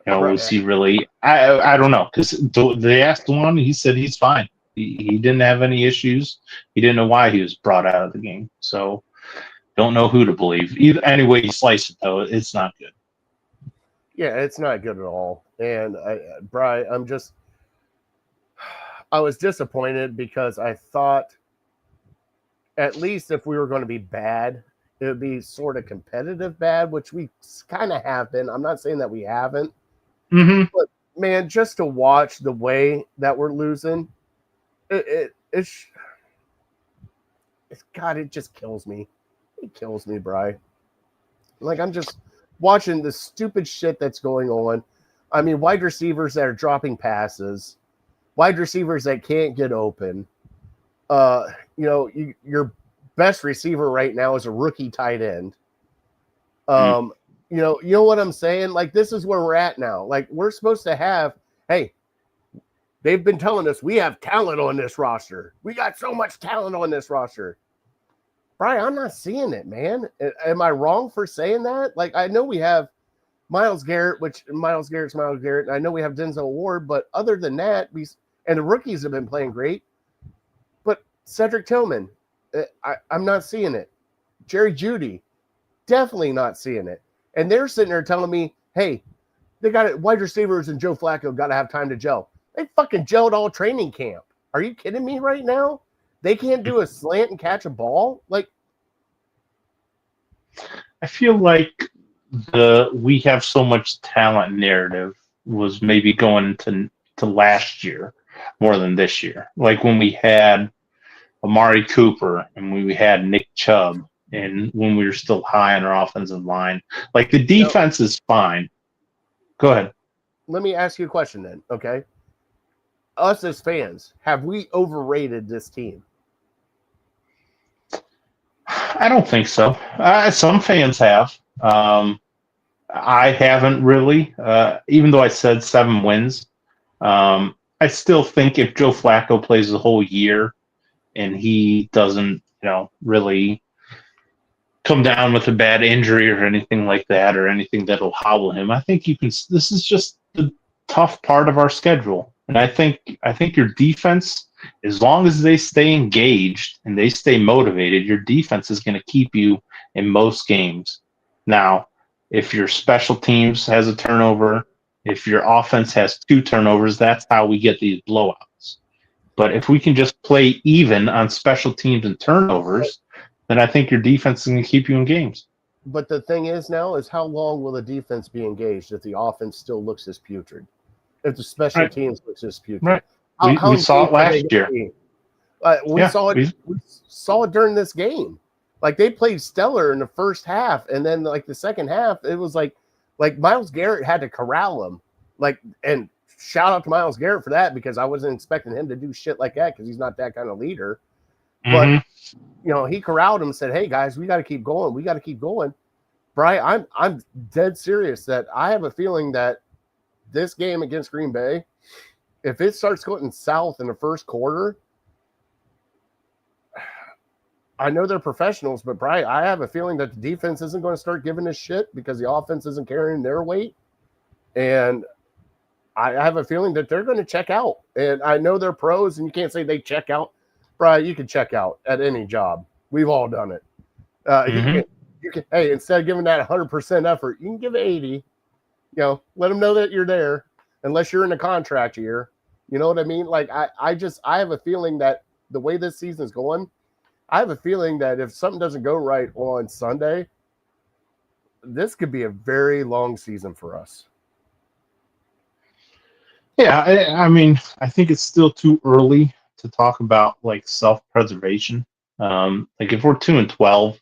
was he really? I don't know, because they asked Dewan, he said he's fine. He didn't have any issues. He didn't know why he was brought out of the game. So don't know who to believe. Any way you slice it, though, it's not good. Yeah, it's not good at all. And Brian, I was disappointed because I thought at least if we were going to be bad, it would be sort of competitive bad, which we kind of have been. I'm not saying that we haven't, but man, just to watch the way that we're losing, it's God, it just kills me. It kills me, Bri. Like, I'm just watching the stupid shit that's going on. I mean, wide receivers that are dropping passes, wide receivers that can't get open. Your best receiver right now is a rookie tight end. You know what I'm saying? Like, this is where we're at now. Like, we're supposed to have, hey, they've been telling us we have talent on this roster. We got so much talent on this roster. Brian, I'm not seeing it, man. Am I wrong for saying that? Like, I know we have Myles Garrett, Myles Garrett's Myles Garrett. I know we have Denzel Ward, but other than that, and the rookies have been playing great. But Cedric Tillman, I'm not seeing it. Jerry Jeudy, definitely not seeing it. And they're sitting there telling me, hey, they got it. Wide receivers and Joe Flacco got to have time to gel. They fucking gelled all training camp. Are you kidding me right now? They can't do a slant and catch a ball? Like, I feel like we have so much talent narrative was maybe going to last year more than this year. Like when we had Amari Cooper and when we had Nick Chubb and when we were still high on our offensive line. Like the defense is fine. Go ahead. Let me ask you a question then, okay? Us as fans, have we overrated this team? I don't think so. Some fans have. I haven't really, even though I said 7 wins. I still think if Joe Flacco plays the whole year and he doesn't, really come down with a bad injury or anything like that, or anything that'll hobble him, I think you can. This is just the tough part of our schedule, and I think your defense, as long as they stay engaged and they stay motivated, your defense is going to keep you in most games. Now, if your special teams has a turnover, if your offense has 2 turnovers, that's how we get these blowouts. But if we can just play even on special teams and turnovers, then I think your defense is going to keep you in games. But the thing is now is how long will the defense be engaged if the offense still looks as putrid? If the special teams looks as putrid? Right. We saw it last year. We saw it during this game. Like, they played stellar in the first half, and then like the second half, it was like Myles Garrett had to corral him. Like, and shout out to Myles Garrett for that, because I wasn't expecting him to do shit like that because he's not that kind of leader. But he corralled him and said, "Hey guys, we got to keep going. We got to keep going." Brian, I'm dead serious that I have a feeling that this game against Green Bay, if it starts going south in the first quarter, I know they're professionals, but Brian, I have a feeling that the defense isn't going to start giving us shit because the offense isn't carrying their weight. And I have a feeling that they're going to check out. And I know they're pros, and you can't say they check out. Brian, you can check out at any job. We've all done it. You can. Hey, instead of giving that 100% effort, you can give it 80. Let them know that you're there, unless you're in a contract year. You know what I mean? Like, I have a feeling that the way this season's going, I have a feeling that if something doesn't go right on Sunday, this could be a very long season for us. Yeah, I mean, I think it's still too early to talk about like self-preservation. Like if we're 2-12,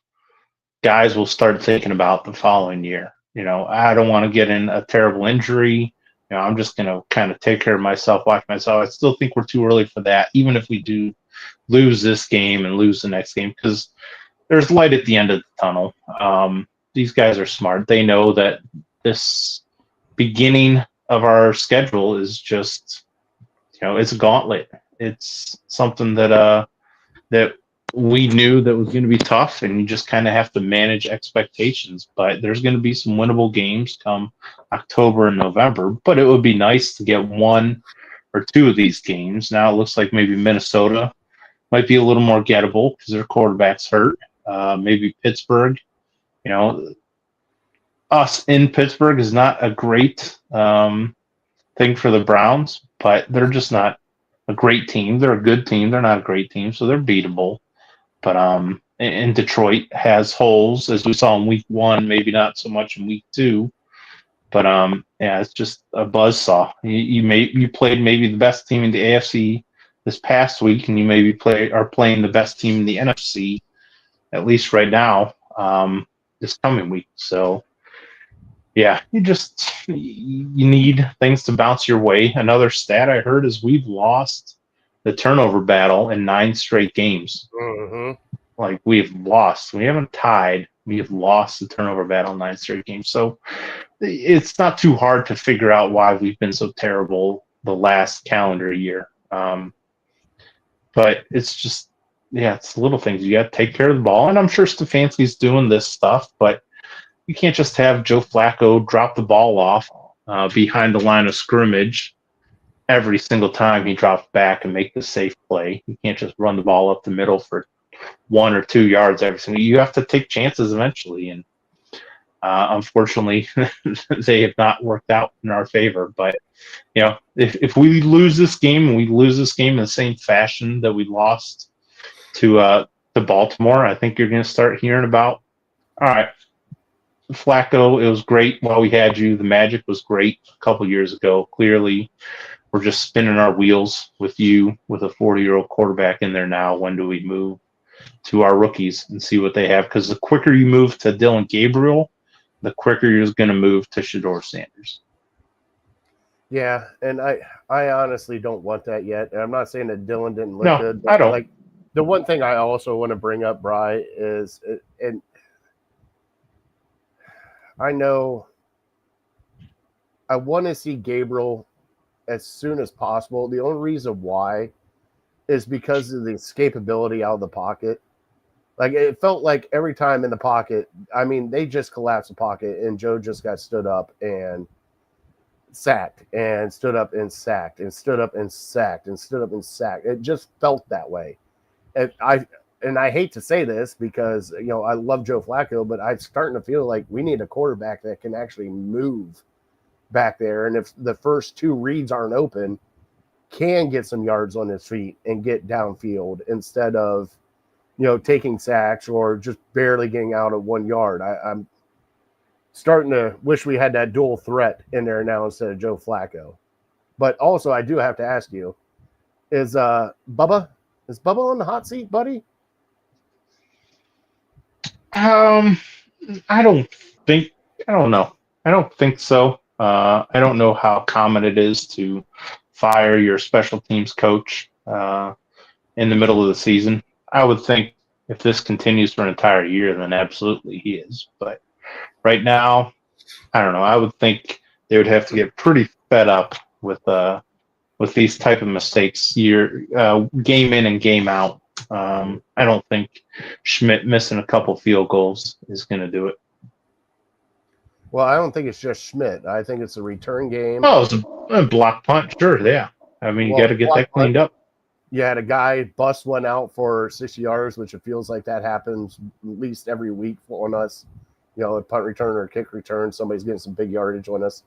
guys will start thinking about the following year. I don't want to get in a terrible injury. I'm just going to kind of take care of myself, watch myself. I still think we're too early for that, even if we do lose this game and lose the next game, because there's light at the end of the tunnel. These guys are smart. They know that this beginning of our schedule is just, it's a gauntlet. It's something that we knew that was going to be tough, and you just kind of have to manage expectations. But there's going to be some winnable games come October and November. But it would be nice to get one or two of these games. Now it looks like maybe Minnesota might be a little more gettable because their quarterback's hurt. Maybe Pittsburgh. Us in Pittsburgh is not a great thing for the Browns, but they're just not a great team. They're a good team. They're not a great team, so they're beatable. But and Detroit has holes, as we saw in week 1, maybe not so much in week 2. But yeah, it's just a buzzsaw. You played maybe the best team in the AFC this past week, and you maybe are playing the best team in the NFC, at least right now, this coming week. So yeah, you need things to bounce your way. Another stat I heard is we've lost the turnover battle in 9 straight games. Mm-hmm. Like we've lost. We haven't tied. We have lost the turnover battle in 9 straight games. So it's not too hard to figure out why we've been so terrible the last calendar year. But it's just, it's little things. You got to take care of the ball. And I'm sure Stefanski's doing this stuff, but you can't just have Joe Flacco drop the ball off behind the line of scrimmage every single time he drops back and make the safe play. You can't just run the ball up the middle for 1 or 2 yards every single. You have to take chances eventually, and unfortunately, they have not worked out in our favor. But if we lose this game and we lose this game in the same fashion that we lost to Baltimore, I think you're going to start hearing about, all right, Flacco, it was great while we had you. The magic was great a couple years ago. Clearly, we're just spinning our wheels with you, with a 40-year-old quarterback in there now. When do we move to our rookies and see what they have? Because the quicker you move to Dylan Gabriel, the quicker you're going to move to Shedeur Sanders. Yeah, and I honestly don't want that yet. And I'm not saying that Dylan didn't look good. But I don't. Like, the one thing I also want to bring up, Bri, is, and I know I want to see Gabriel as soon as possible. The only reason why is because of the escapability out of the pocket. Like, it felt like every time in the pocket, I mean, they just collapsed the pocket, and Joe just got stood up and sacked, and stood up and sacked, and stood up and sacked, and stood up and sacked. It just felt that way. And I hate to say this because, I love Joe Flacco, but I'm starting to feel like we need a quarterback that can actually move back there. And if the first 2 reads aren't open, can get some yards on his feet and get downfield instead of, taking sacks or just barely getting out of 1 yard. I'm starting to wish we had that dual threat in there now instead of Joe Flacco. But also, I do have to ask you, is Bubba on the hot seat, buddy? I don't know. I don't think so. I don't know how common it is to fire your special teams coach in the middle of the season. I would think if this continues for an entire year, then absolutely he is. But right now, I don't know. I would think they would have to get pretty fed up with these type of mistakes game in and game out. I don't think Schmidt missing a couple field goals is going to do it. Well, I don't think it's just Schmidt. I think it's a return game. Oh, it's a block punt. Sure, yeah. I mean, you got to get that cleaned up. You had a guy bust one out for 60 yards, which it feels like that happens at least every week on us. A punt return or a kick return, somebody's getting some big yardage on us.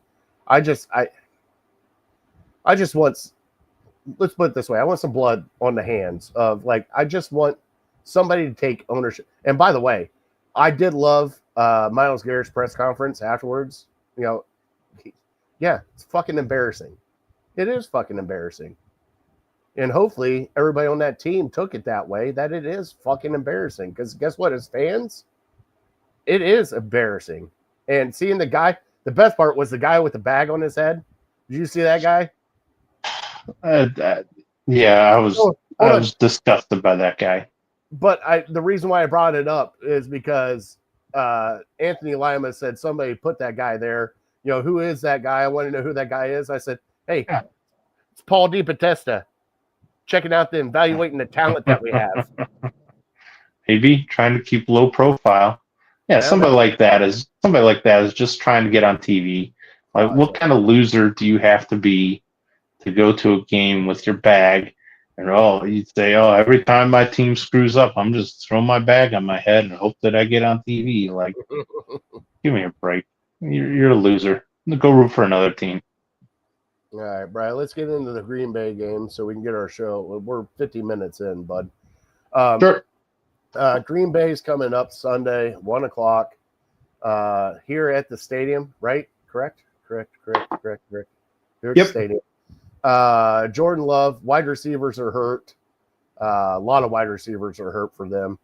I just want, let's put it this way, I want some blood on the hands of, like, I just want somebody to take ownership. And by the way, I did love Miles Garrett's press conference afterwards, yeah, it's fucking embarrassing. It is fucking embarrassing. And hopefully everybody on that team took it that way, that it is fucking embarrassing. Because guess what? As fans, it is embarrassing. And seeing the best part was the guy with the bag on his head. Did you see that guy? Yeah, I was Hold I on. was disgusted by that guy. But the reason why I brought it up is because Anthony Lima said somebody put that guy there. Who is that guy? I want to know who that guy is. I said, hey, it's Paul DePotesta. Checking out evaluating the talent that we have. Maybe trying to keep low profile. Yeah, somebody like that is just trying to get on TV. Like, what kind of loser do you have to be to go to a game with your bag? And you'd say, every time my team screws up, I'm just throwing my bag on my head and hope that I get on TV. Like, give me a break. You're a loser. Go root for another team. All right, Brian, let's get into the Green Bay game so we can get our show. We're 50 minutes in, bud. Sure. Green Bay's coming up Sunday, 1 o'clock, here at the stadium, right? Correct. Here at the stadium. Jordan Love, wide receivers are hurt. A lot of wide receivers are hurt for them.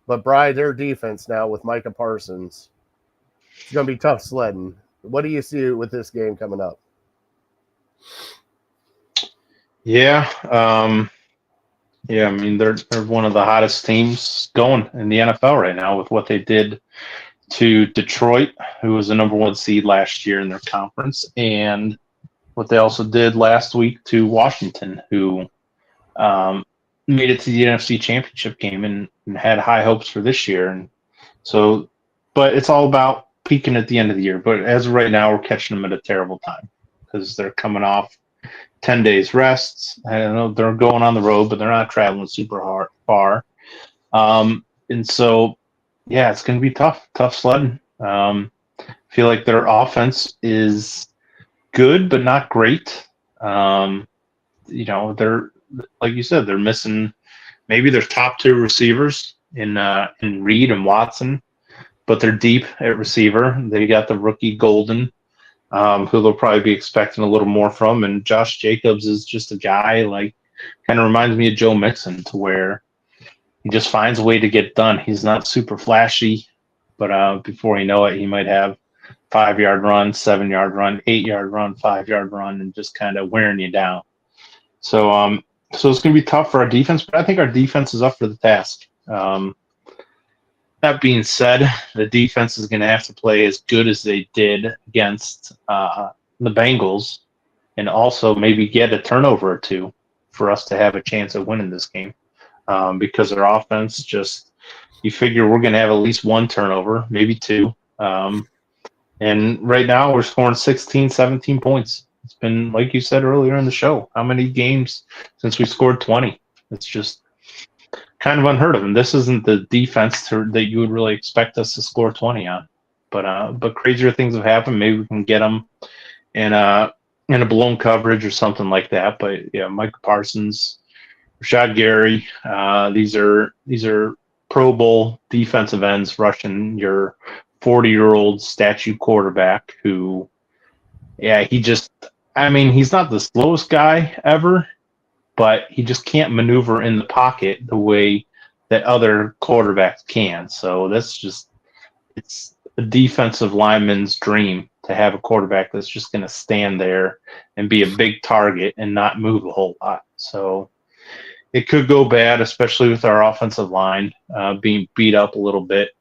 But, Brian, their defense now with Micah Parsons, it's going to be tough sledding. What do you see with this game coming up? Yeah. I mean, they're one of the hottest teams going in the NFL right now with what they did to Detroit, who was the number 1 seed last year in their conference, and what they also did last week to Washington, who made it to the NFC Championship game and had high hopes for this year. And so, but it's all about peaking at the end of the year. But as of right now, we're catching them at a terrible time because they're coming off 10 days rests. I don't know, they're going on the road, but they're not traveling super far. And so, yeah, it's going to be tough sledding. Feel like their offense is good, but not great. They're, like you said, they're missing maybe their top 2 receivers in Reed and Watson, but they're deep at receiver. They got the rookie Golden, who they'll probably be expecting a little more from. And Josh Jacobs is just a guy, like, kind of reminds me of Joe Mixon, to where he just finds a way to get done. He's not super flashy, but before you know it, he might have 5-yard run, 7-yard run, 8-yard run, 5-yard run, and just kind of wearing you down. So it's going to be tough for our defense, but I think our defense is up for the task. That being said, the defense is going to have to play as good as they did against the Bengals, and also maybe get a turnover or 2 for us to have a chance at winning this game. Because their offense just, you figure we're going to have at least 1 turnover, maybe 2. And right now we're scoring 16, 17 points. It's been, like you said earlier in the show, how many games since we scored 20? It's just kind of unheard of. And this isn't the defense that you would really expect us to score 20 on. But crazier things have happened. Maybe we can get them in a blown coverage or something like that. But yeah, Micah Parsons, Rashad Gary, these are Pro Bowl defensive ends rushing your 40-year-old statue quarterback who, yeah, he's not the slowest guy ever, but he just can't maneuver in the pocket the way that other quarterbacks can. So it's a defensive lineman's dream to have a quarterback that's just going to stand there and be a big target and not move a whole lot. So it could go bad, especially with our offensive line being beat up a little bit.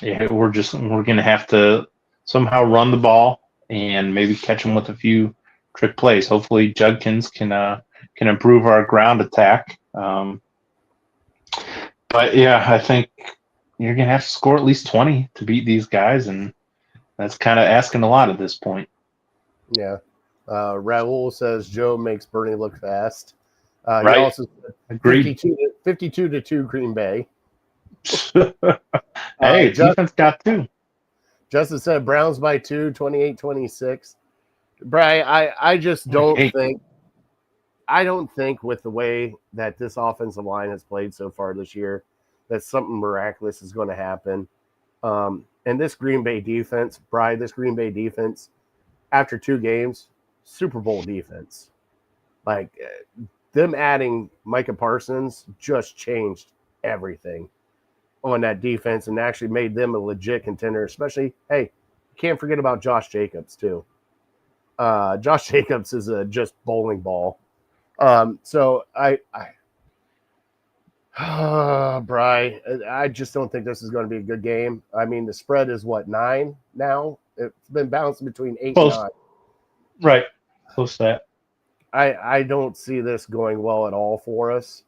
We're going to have to somehow run the ball and maybe catch them with a few trick plays. Hopefully, Judkins can improve our ground attack. But yeah, I think you're going to have to score at least 20 to beat these guys, and that's kind of asking a lot at this point. Yeah. Raul says Joe makes Bernie look fast. Right. He also said Agreed. 52-2 Green Bay. Hey, defense got 2. Justin said Browns by 2, 28-26. Brian, I just don't think with the way that this offensive line has played so far this year that something miraculous is going to happen. And this Green Bay defense, after 2 games, Super Bowl defense. Like them adding Micah Parsons just changed everything on that defense and actually made them a legit contender. Especially, hey, can't forget about Josh Jacobs too. Josh Jacobs is a just bowling ball. So Bry, I just don't think this is going to be a good game. I mean, the spread is what, 9 now? It's been bouncing between 8 Close. and 9. Right. Close to that. I don't see this going well at all for us.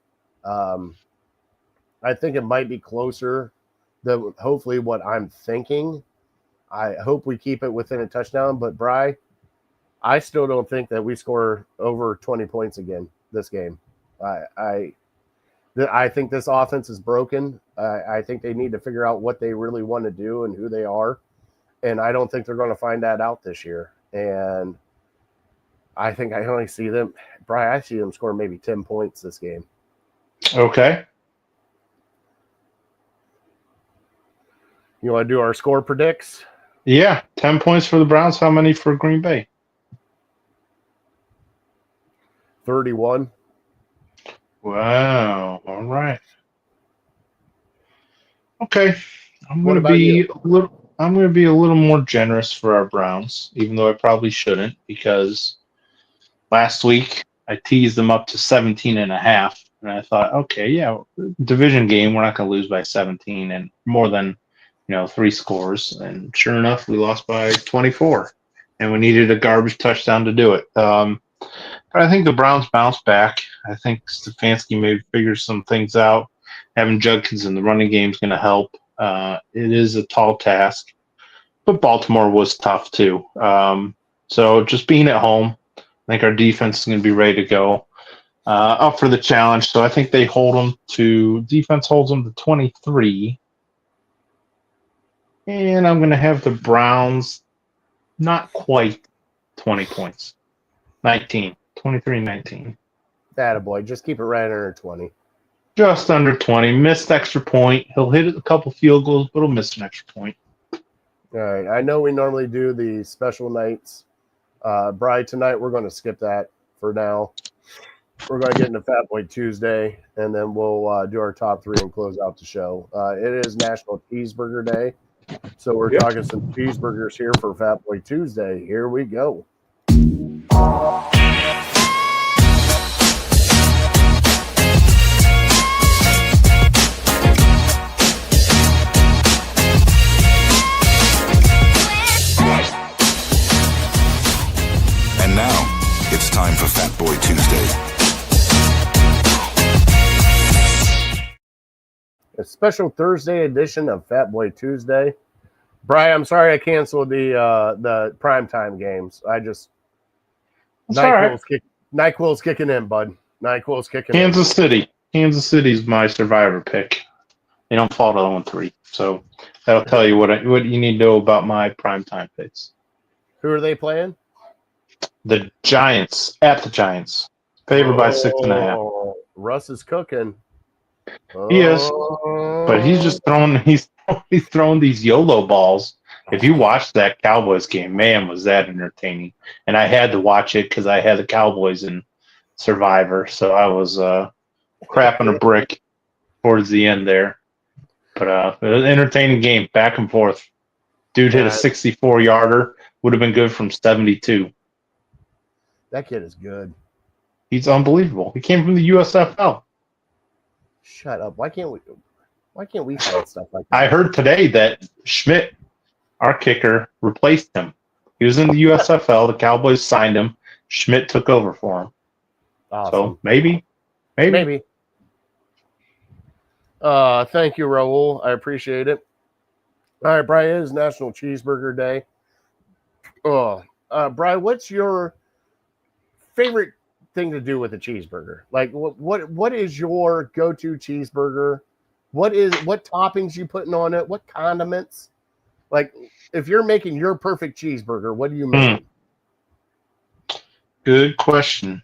I think it might be closer than hopefully what I'm thinking. I hope we keep it within a touchdown, but Bry, I still don't think that we score over 20 points again this game. I think this offense is broken. I think they need to figure out what they really want to do and who they are. And I don't think they're going to find that out this year. And I think I only see them, Bry, I see them score maybe 10 points this game. Okay. You want to do our score predicts? Yeah. 10 points for the Browns. How many for Green Bay? 31. Wow. All right. Okay. I'm What going to about you? I'm going to be a little more generous for our Browns, even though I probably shouldn't, because last week I teased them up to 17.5, and I thought, okay, yeah, division game, we're not going to lose by 17 and more than 3 scores. And sure enough, we lost by 24, and we needed a garbage touchdown to do it. But I think the Browns bounced back. I think Stefanski maybe figures some things out. Having Judkins in the running game is going to help. It is a tall task, but Baltimore was tough too. So just being at home, I think our defense is going to be ready to go, up for the challenge. So I think they defense holds them to 23. And I'm going to have the Browns not quite 20 points. 19. 23-19. Attaboy. Just keep it right under 20. Just under 20. Missed extra point. He'll hit a couple field goals, but he'll miss an extra point. All right. I know we normally do the special nights. Bri, tonight we're going to skip that for now. We're going to get into Fat Boy Tuesday, and then we'll do our top 3 and close out the show. It is National Cheeseburger Day, so we're talking some cheeseburgers here for Fat Boy Tuesday. Here we go. And now, it's time for Fat Boy Tuesday. A special Thursday edition of Fat Boy Tuesday. Brian, I'm sorry I canceled the primetime games. NyQuil's kicking in, bud. NyQuil's kicking in. Kansas City. Kansas City's my survivor pick. They don't fall to 0-3. So that'll tell you what you need to know about my primetime picks. Who are they playing? The Giants, at the Giants. Favored by 6.5. Russ is cooking. He is. But he's throwing these YOLO balls. If you watch that Cowboys game, man, was that entertaining. And I had to watch it because I had the Cowboys in Survivor. So I was crapping a brick towards the end there. But it was an entertaining game, back and forth. Dude hit a 64-yarder. Would have been good from 72. That kid is good. He's unbelievable. He came from the USFL. Shut up. Why can't we find stuff like that? I heard today that Schmidt, our kicker, replaced him. He was in the USFL. The Cowboys signed him. Schmidt took over for him. Awesome. So maybe. Thank you, Raul. I appreciate it. All right, Brian, it is National Cheeseburger Day. Brian, what's your favorite thing to do with a cheeseburger? Like, what is your go-to cheeseburger? What toppings you putting on it? What condiments? Like, if you're making your perfect cheeseburger, what do you make? Good question.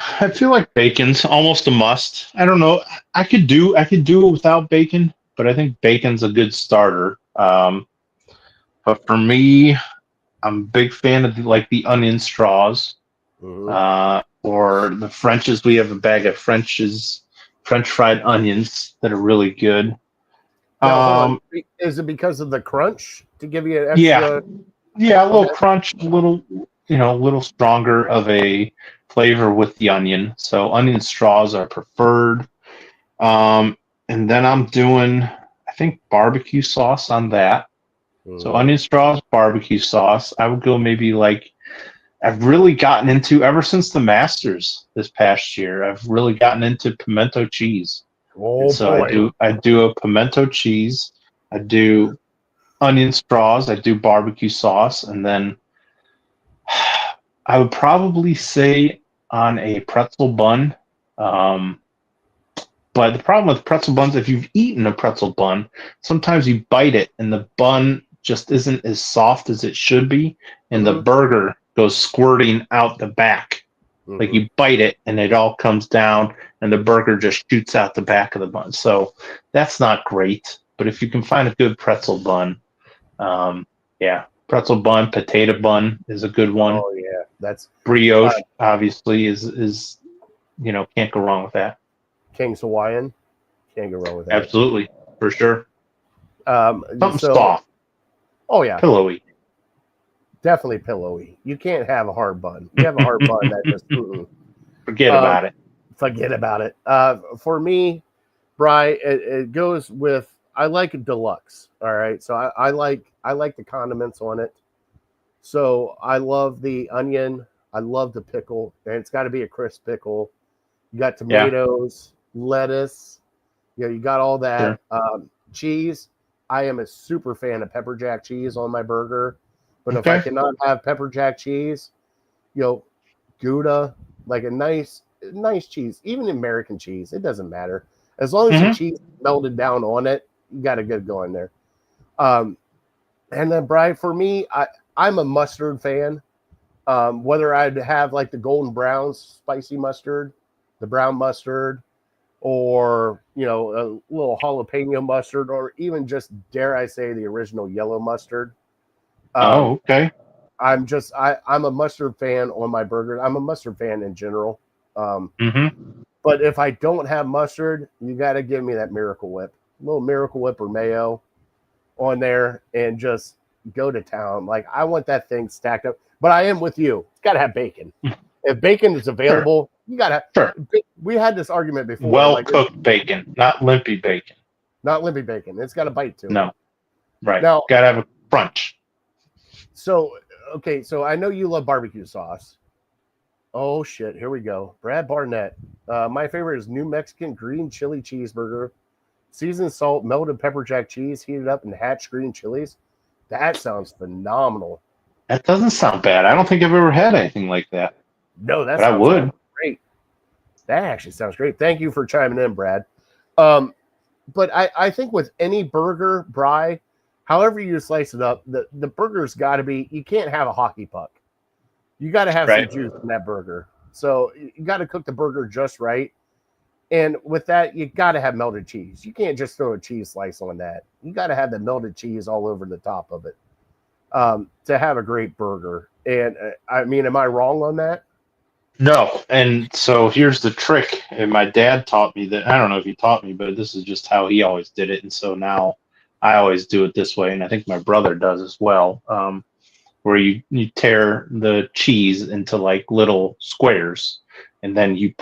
I feel like bacon's almost a must. I don't know. I could do it without bacon, but I think bacon's a good starter. But for me, I'm a big fan of the onion straws, Mhm. or the French's. We have a bag of French fried onions that are really good. Now, hold on. Um, Is it because of the crunch to give you an yeah, extra? yeah, a little Okay. crunch, a little stronger of a flavor with the onion. So onion straws are preferred. Um, and then I'm doing, I think, barbecue sauce on that. So Mhm. onion straws, barbecue sauce. I would go maybe like I've really gotten into ever since the Masters this past year. I've really gotten into pimento cheese, and Oh so I boy. do I do a pimento cheese. I do onion straws. I do barbecue sauce, and then I would probably say on a pretzel bun. Um, But the problem with pretzel buns, if you've eaten a pretzel bun, sometimes you bite it and the bun just isn't as soft as it should be, and the Hmm. burger goes squirting out the back. Like Hmm. you bite it and it all comes down, and the burger just shoots out the back of the bun. So that's not great. But if you can find a good pretzel bun, um, yeah, pretzel bun, potato bun is a good one. Oh yeah, that's uh, Brioche, obviously, is can't go wrong with that. King's Hawaiian. Can't go wrong with that. Absolutely, for sure. Something So, soft, oh yeah, pillowy. definitely pillowy. You can't have a hard bun. You have a hard bun that just Forget um, about it. forget about it. For me, Bry, it goes with I like a deluxe. All right, so I like the condiments on it. So I love the onion. I love the pickle, and it's got to be a crisp pickle. You got Yeah, tomatoes, lettuce. You got all that. sure. Cheese. I am a super fan of pepper jack cheese on my burger, but if I Okay. cannot have pepper jack cheese, you know, Gouda, like a nice cheese, even American cheese, it doesn't matter as long as the Hmm. cheese melted down on it. You got a good going there. Um, and then, Brian, for me, I'm a mustard fan. Whether I'd have like the golden brown spicy mustard, the brown mustard, or a little jalapeno mustard, or even just dare I say the original yellow mustard. Oh, Um, okay. I'm a mustard fan on my burger. I'm a mustard fan in general. Um, Hmm. but if I don't have mustard, you got to give me that Miracle Whip, a little Miracle Whip or mayo on there, and just go to town. Like I want that thing stacked up. But I am with you. It's got to have bacon. If bacon is Sure, available, you got to. sure. We had this argument before. Well Like cooked bacon, not limpy bacon. not limpy bacon. It's got a bite to it. No, right. Now, Gotta have a crunch. so okay, so I know you love barbecue sauce. Oh shit, here we go. Brad Barnett. My favorite is New Mexican green chili cheeseburger, seasoned salt, melted pepper jack cheese, heated up in hatch green chilies. That sounds phenomenal. That doesn't sound bad. I don't think I've ever had anything like that, No, that but I sounds would. great. That actually sounds great. Thank you for chiming in, Brad. Um, but I think with any burger, Bry, however you slice it up, the burger's got to be. You can't have a hockey puck. You got to have some Right. juice in that burger. So you got to cook the burger just right. And with that, you got to have melted cheese. You can't just throw a cheese slice on that. You got to have the melted cheese all over the top of it to have a great burger. And I mean, am I wrong on that? No, and so here's the trick. And my dad taught me that. I don't know if he taught me, but this is just how he always did it. And so now I always do it this way, and I think my brother does as well. Where you tear the cheese into like little squares, and then you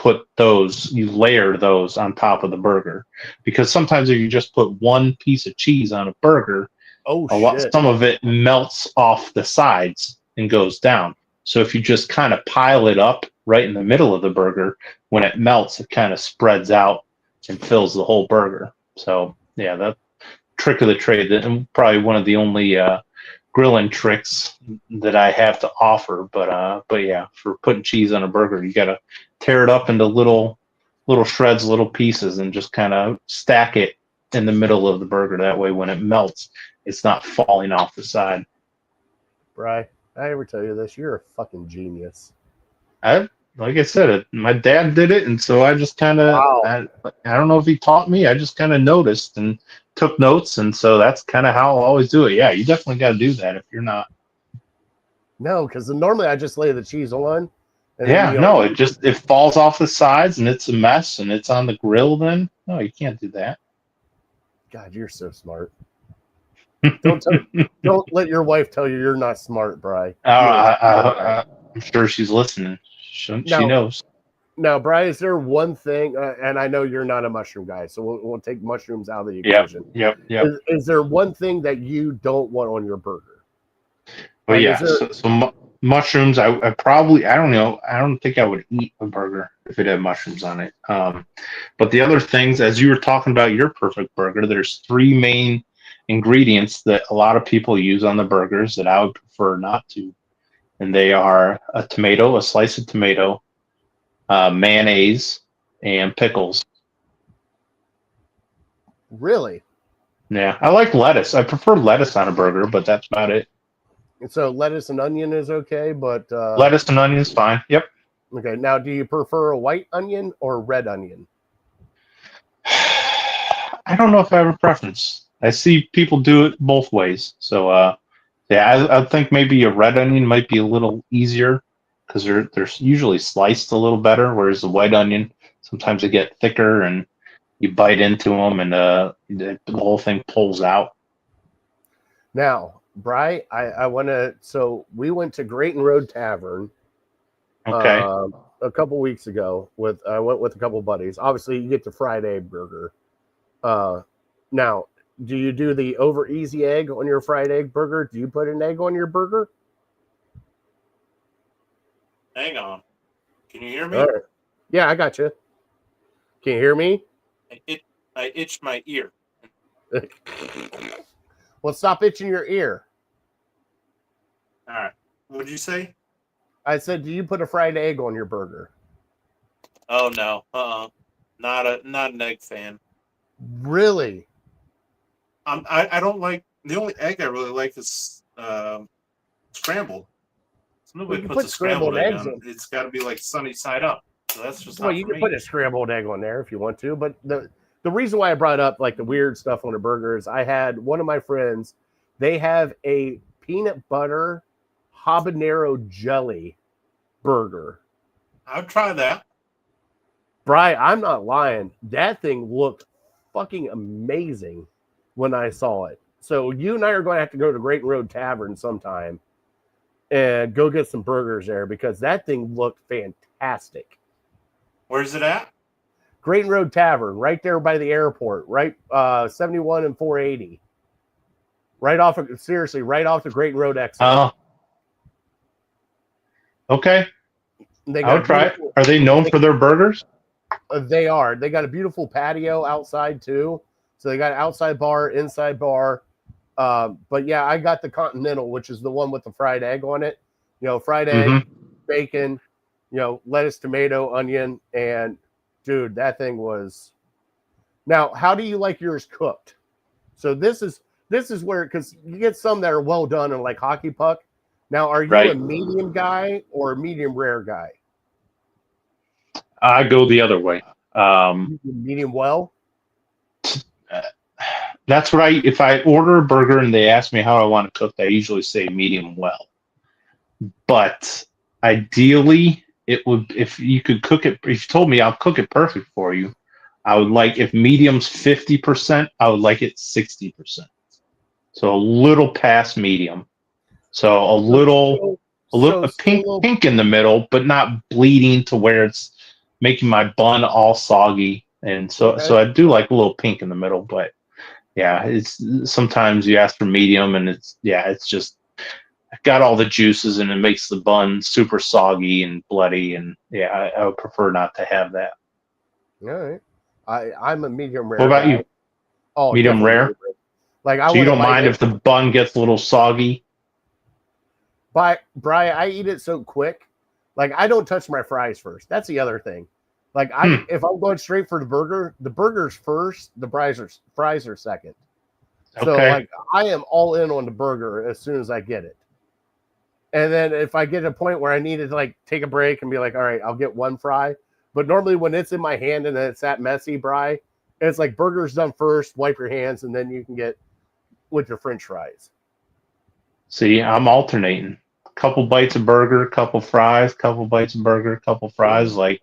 layer those on top of the burger, because sometimes if you just put one piece of cheese on a burger, Oh shit! some of it melts off the sides and goes down. So if you just kind of pile it up right in the middle of the burger, when it melts it kind of spreads out and fills the whole burger. So yeah, that trick of the trade, and probably one of the only grilling tricks that I have to offer. But yeah, for putting cheese on a burger, you gotta tear it up into little shreds, little pieces, and just kind of stack it in the middle of the burger. That way, when it melts, it's not falling off the side. Bry, I ever tell you this? You're a fucking genius. I like I said, my dad did it, and so I just kind of, Wow. I don't know if he taught me. I just kind of noticed and took notes, and so that's kind of how I'll always do it. Yeah, you definitely got to do that if you're not. No, because normally I just lay the cheese on, and then Yeah, no, it falls off the sides, and it's a mess, and it's on the grill. Then no, you can't do that. God, you're so smart. Don't let your wife tell you you're not smart, Bri. I'm sure she's listening. She Now, knows. Now, Bri, is there one thing? And I know you're not a mushroom guy, so we'll take mushrooms out of the Yep, equation. yep. Is there one thing that you don't want on your burger? Well, Like, yeah. So mushrooms, I don't know. I don't think I would eat a burger if it had mushrooms on it. But the other things, as you were talking about your perfect burger, there's three main ingredients that a lot of people use on the burgers that I would prefer not to, and they are a tomato, a slice of tomato, mayonnaise, and pickles. Really? Yeah, I like lettuce. I prefer lettuce on a burger, but that's about it. And so lettuce and onion is okay, but Lettuce and onions, fine. Yep. okay. Now, do you prefer a white onion or red onion? I don't know if I have a preference. I see people do it both ways. So, yeah, I think maybe a red onion might be a little easier because they're usually sliced a little better, whereas the white onion, sometimes they get thicker and you bite into them and the whole thing pulls out. Now, Bri, I want to. So we went to Grayton Road Tavern. Okay. A couple weeks ago I went with a couple buddies. Obviously, you get the fried egg burger. Now, do you do the over easy egg on your fried egg burger? Do you put an egg on your burger? Hang on. Can you hear me? All right. Yeah, I got you. Can you hear me? I itched my ear. Well, stop itching your ear. All right. What did you say? I said, do you put a fried egg on your burger? Oh no. Not an egg fan. Really? I don't like the only egg I really like is scrambled. So nobody You puts put a scrambled egg eggs on. on. It's got to be like sunny side up. So that's just Well, not you for can me. put a scrambled egg on there if you want to, but the reason why I brought up like the weird stuff on a burger is I had one of my friends, they have a peanut butter habanero jelly burger. I'll try that. Bri, I'm not lying. That thing looked fucking amazing when I saw it. So you and I are going to have to go to Great Road Tavern sometime and go get some burgers there because that thing looked fantastic. Where's it at? Great Road Tavern, right there by the airport, right 71 and 480. Right off of the Great Road exit. Oh. Okay. I would try it. Are they known for their burgers? They are. They got a beautiful patio outside too. So they got an outside bar, inside bar. But yeah, I got the Continental, which is the one with the fried egg on it. You know, fried egg, bacon, lettuce, tomato, onion, and dude, that thing was. Now, how do you like yours cooked? So this is where, because you get some that are well done and like hockey puck. Now, are you a medium guy or a medium rare guy? I go the other way. Medium well? That's what if I order a burger and they ask me how I want it cooked, I usually say medium well. But ideally, it would, if you could cook it, if you told me I'll cook it perfect for you, I would like, if medium's 50%, I would like it 60%. So a little past medium. So a pink in the middle, but not bleeding to where it's making my bun all soggy. And so I do like a little pink in the middle, but yeah, it's sometimes you ask for medium and it's just got all the juices and it makes the bun super soggy and bloody. And yeah, I would prefer not to have that. All right. I'm a medium rare. What about guy. you? Oh, medium rare? Like so you don't mind if the bun gets a little soggy? But Brian, I eat it so quick. Like I don't touch my fries first. That's the other thing. Like if I'm going straight for the burger's first, the fries are second. So like I am all in on the burger as soon as I get it. And then if I get to a point where I need to like take a break and be like, all right, I'll get one fry. But normally when it's in my hand and then it's that messy, Bri, it's like burgers done first, wipe your hands, and then you can get with your French fries. See, I'm alternating. Couple bites of burger, couple fries, couple bites of burger, couple fries. Like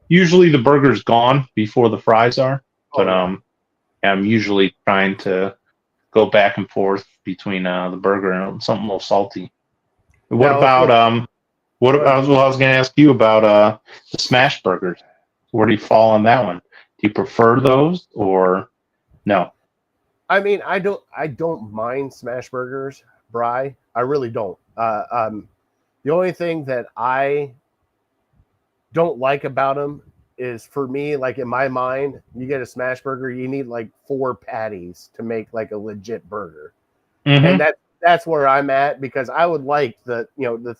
usually the burger's gone before the fries are, but I'm usually trying to go back and forth between the burger and something a little salty. What Now, about what I was going to ask you about the smash burgers. Where do you fall on that one? Do you prefer those or no? I mean, I don't mind smash burgers, Bri. I really don't. The only thing that I don't like about them is, for me, like in my mind, you get a smash burger, you need like 4 patties to make like a legit burger. Mm-hmm. And that's where I'm at, because I would like the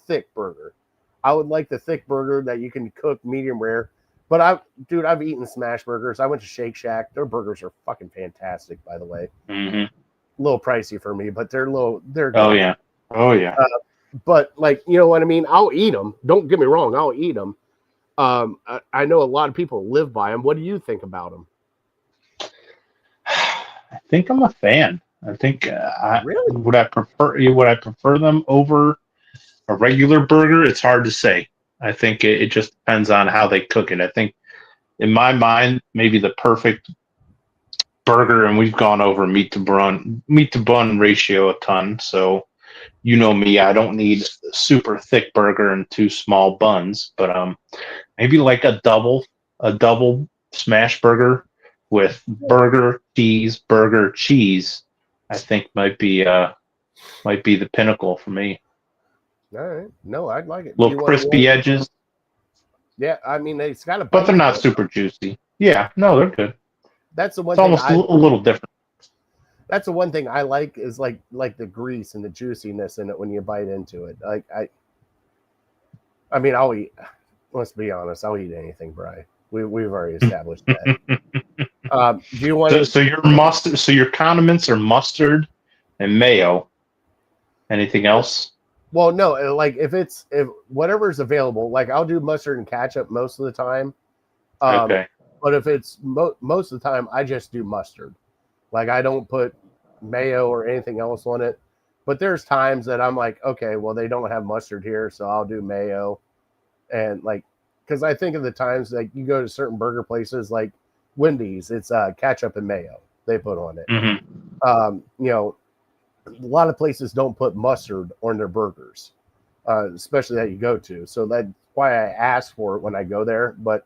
thick burger. I would like the thick burger that you can cook medium rare. But I've eaten smash burgers. I went to Shake Shack. Their burgers are fucking fantastic, by the way. Mm-hmm. A little pricey for me, but they're good. Oh yeah. But like, you know what I mean? I'll eat them. Don't get me wrong. I'll eat them. I know a lot of people live by them. What do you think about them? I think I'm a fan. I think Really? would I prefer them over a regular burger? It's hard to say. I think it just depends on how they cook it. I think in my mind, maybe the perfect burger, and we've gone over meat to bun ratio a ton. So you know me, I don't need a super thick burger and 2 small buns, but maybe like a double smash burger with burger, cheese, I think might be the pinnacle for me. All right. No, I'd like it. Little crispy edges. Yeah, I mean, it's got a bite, but they're not super juicy. Yeah, no, they're good. That's the one it's thing. Almost a little different. That's the one thing I like, is like the grease and the juiciness in it when you bite into it. Like I mean, I'll eat. Let's be honest, I'll eat anything, Bri. We've already established that. Do you want so your mustard? So your condiments are mustard and mayo. Anything else? Well, no. Like if whatever's available, like I'll do mustard and ketchup most of the time. Okay. But if it's most of the time, I just do mustard. Like I don't put mayo or anything else on it. But there's times that I'm like, okay, well, they don't have mustard here, so I'll do mayo. And like, because I think of the times like you go to certain burger places like Wendy's, it's ketchup and mayo they put on it. Mm-hmm. A lot of places don't put mustard on their burgers, especially that you go to. So that's why I ask for it when I go there. But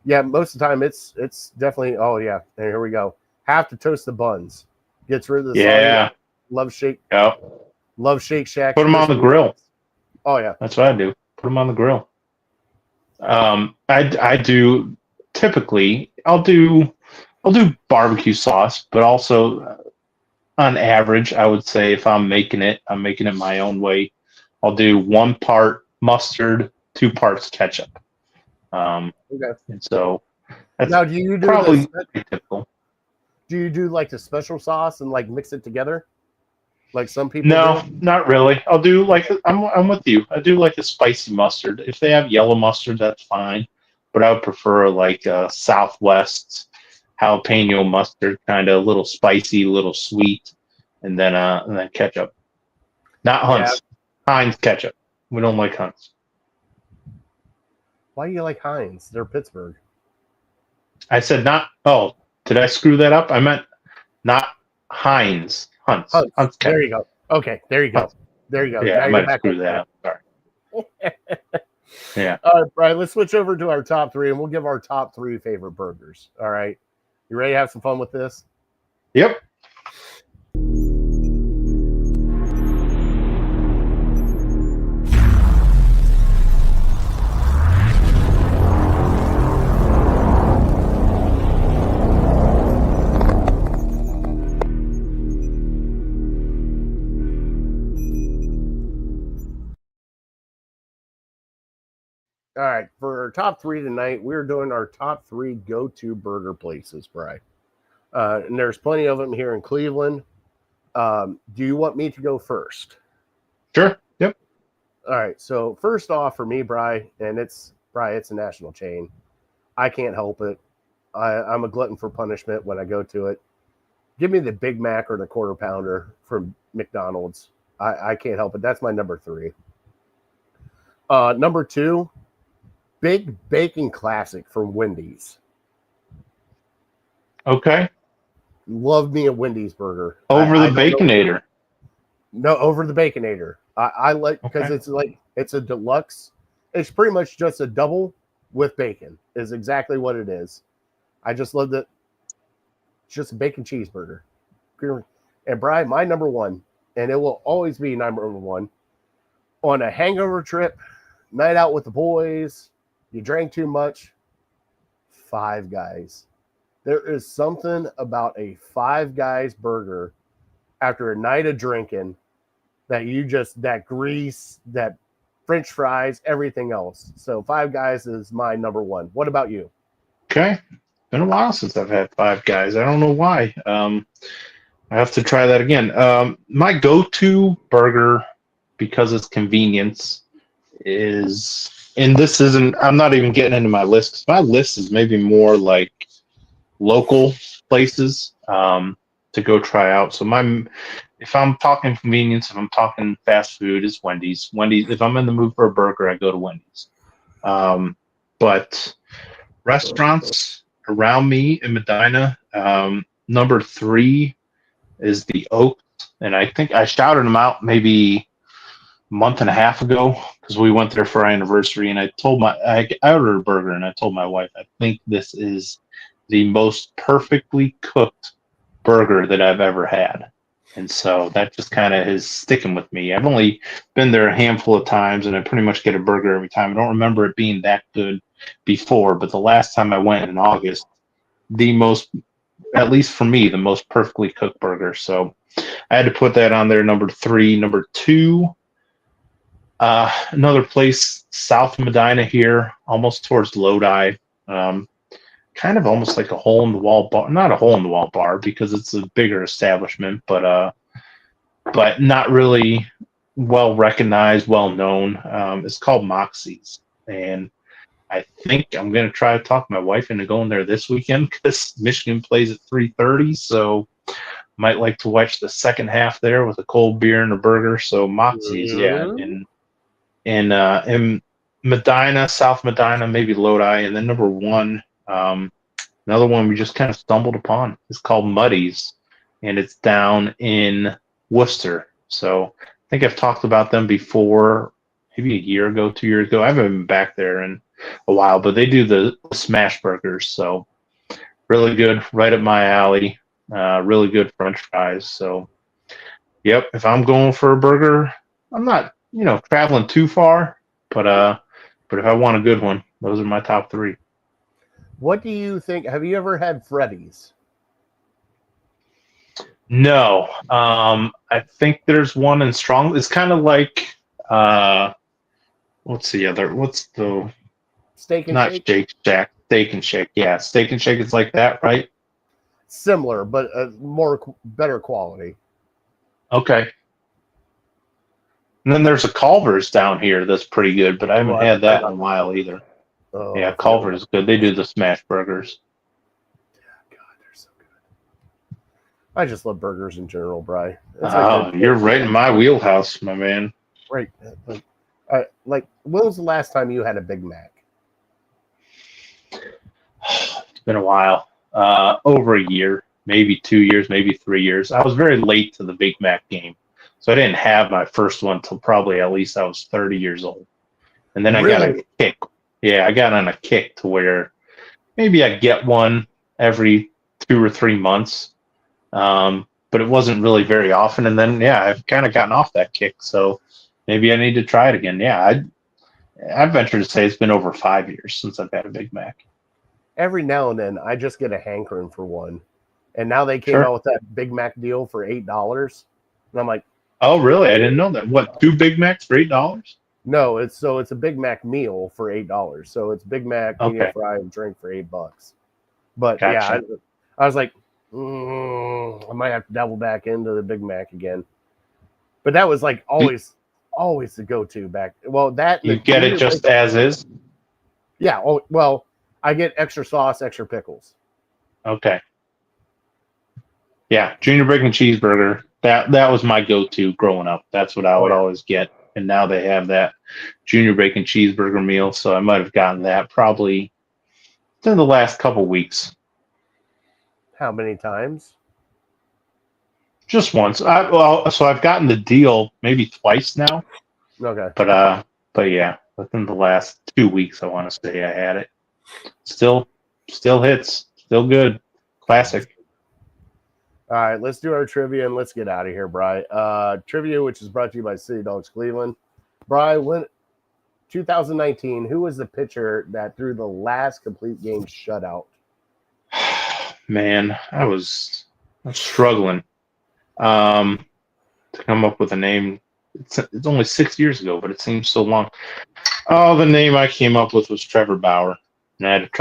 yeah, most of the time it's definitely, oh yeah, here we go. Have to toast the buns. Gets rid of the yeah. Love Shake. Yep. Love Shake Shack. Put them on the grill. Oh yeah, that's what I do. Put them on the grill. I do typically. I'll do barbecue sauce, but also on average, I would say if I'm making it my own way. I'll do 1 part mustard, 2 parts ketchup. okay. And so that's now, do you do probably typical. Do you do like the special sauce and like mix it together? Like some people No, do? not really. I'll do like I'm with you. I do like a spicy mustard. If they have yellow mustard, that's fine. But I would prefer like Southwest jalapeno mustard, kind of a little spicy, a little sweet, and then ketchup. Not Hunt's. Yeah. Heinz ketchup. We don't like Hunt's. Why do you like Heinz? They're Pittsburgh. I said not. Oh, did I screw that up? I meant not Heinz. Hunt's. Hunt's there you go. Okay, there you go. Hunt's. There you go. Yeah, I might screw that up. Sorry. Yeah. All right, Brian, let's switch over to our top 3, and we'll give our top 3 favorite burgers. All right. You ready to have some fun with this? Yep. All right, for our top 3 tonight, we're doing our top 3 go-to burger places, Brian. And there's plenty of them here in Cleveland. Do you want me to go first? Sure. Yep. All right. So first off, for me, it's a national chain. I can't help it. I'm a glutton for punishment when I go to it. Give me the Big Mac or the Quarter Pounder from McDonald's. I can't help it. That's my number 3. Number 2, Big Bacon Classic from Wendy's. Okay. Love me a Wendy's burger. Over the Baconator. No, over the Baconator. I like, because it's a deluxe. It's pretty much just a double with bacon is exactly what it is. I just love that. It's just a bacon cheeseburger. And Brian, my number 1, and it will always be number 1 on a hangover trip, night out with the boys, you drank too much, Five Guys. There is something about a Five Guys burger after a night of drinking that grease, that French fries, everything else. So Five Guys is my number 1. What about you? Okay. Been a while since I've had Five Guys. I don't know why. I have to try that again. My go-to burger, because it's convenience, is, and this isn't, I'm not even getting into my list, 'cause my list is maybe more like local places to go try out. So if I'm talking convenience, if I'm talking fast food, it's Wendy's. Wendy's. If I'm in the mood for a burger, I go to Wendy's. But restaurants around me in Medina, number 3 is the Oaks, and I think I shouted them out maybe a month and a half ago because we went there for our anniversary, and I ordered a burger, and I told my wife, I think this is the most perfectly cooked burger that I've ever had. And so that just kind of is sticking with me. I've only been there a handful of times, and I pretty much get a burger every time. I don't remember it being that good before, but the last time I went in August, at least for me, the most perfectly cooked burger. So I had to put that on there, number 3. Number 2, another place south of Medina here, almost towards Lodi. Kind of almost like a hole-in-the-wall bar. Not a hole-in-the-wall bar because it's a bigger establishment, but not really well recognized, well known. It's called Moxie's, and I think I'm going to try to talk my wife into going there this weekend because Michigan plays at 3:30, so might like to watch the second half there with a cold beer and a burger. So Moxie's, yeah, in Medina, South Medina, maybe Lodi, and then number 1. Another one we just kind of stumbled upon. It's called Muddy's, and it's down in Worcester. So I think I've talked about them before, maybe a year ago, 2 years ago. I haven't been back there in a while, but they do the smash burgers. So really good, right up my alley. Really good French fries. So, yep, if I'm going for a burger, I'm not, traveling too far, but if I want a good one, those are my top 3. What do you think? Have you ever had Freddy's? No. I think there's one in Strong. It's kind of like, what's the Steak and not Shake? Shake Shack, Steak and Shake. Yeah, Steak and Shake is like that, right? Similar, but better quality. Okay. And then there's a Culver's down here that's pretty good, but I haven't had that in a while either. Oh, yeah, Culver's is good. They do the smash burgers. God, they're so good. I just love burgers in general, Bri. You're right in my wheelhouse, my man. Right. When was the last time you had a Big Mac? It's been a while. Over a year, maybe 2 years, maybe 3 years. I was very late to the Big Mac game, so I didn't have my first one till probably at least I was 30 years old. And then I got a kick. Yeah, I got on a kick to where maybe I get one every 2 or 3 months, but it wasn't really very often. And then, yeah, I've kind of gotten off that kick, so maybe I need to try it again. Yeah, I'd venture to say it's been over 5 years since I've had a Big Mac. Every now and then, I just get a hankering for one. And now they came out with that Big Mac deal for $8. And I'm like, oh, really? I didn't know that. What, 2 Big Macs for $8? No, it's a Big Mac meal for $8. So it's Big Mac, medium fry, and drink for $8. But gotcha. Yeah, I was like, I might have to double back into the Big Mac again. But that was like always always the go-to back. Well, that You get it just as is? Yeah. Oh, well, I get extra sauce, extra pickles. Okay. Yeah, Junior Bacon Cheeseburger. That was my go-to growing up. That's what I would always get. And now they have that Junior Bacon Cheeseburger meal, so I might have gotten that probably in the last couple weeks. How many times? Just once. So I've gotten the deal maybe twice now. Okay. But yeah, within the last 2 weeks, I want to say I had it. Still hits. Still good. Classic. All right, let's do our trivia and let's get out of here, Bri. Trivia, which is brought to you by City Dogs Cleveland. Bri, when 2019, who was the pitcher that threw the last complete game shutout? Man, I'm struggling to come up with a name. It's only 6 years ago, but it seems so long. Oh, the name I came up with was Trevor Bauer, and I had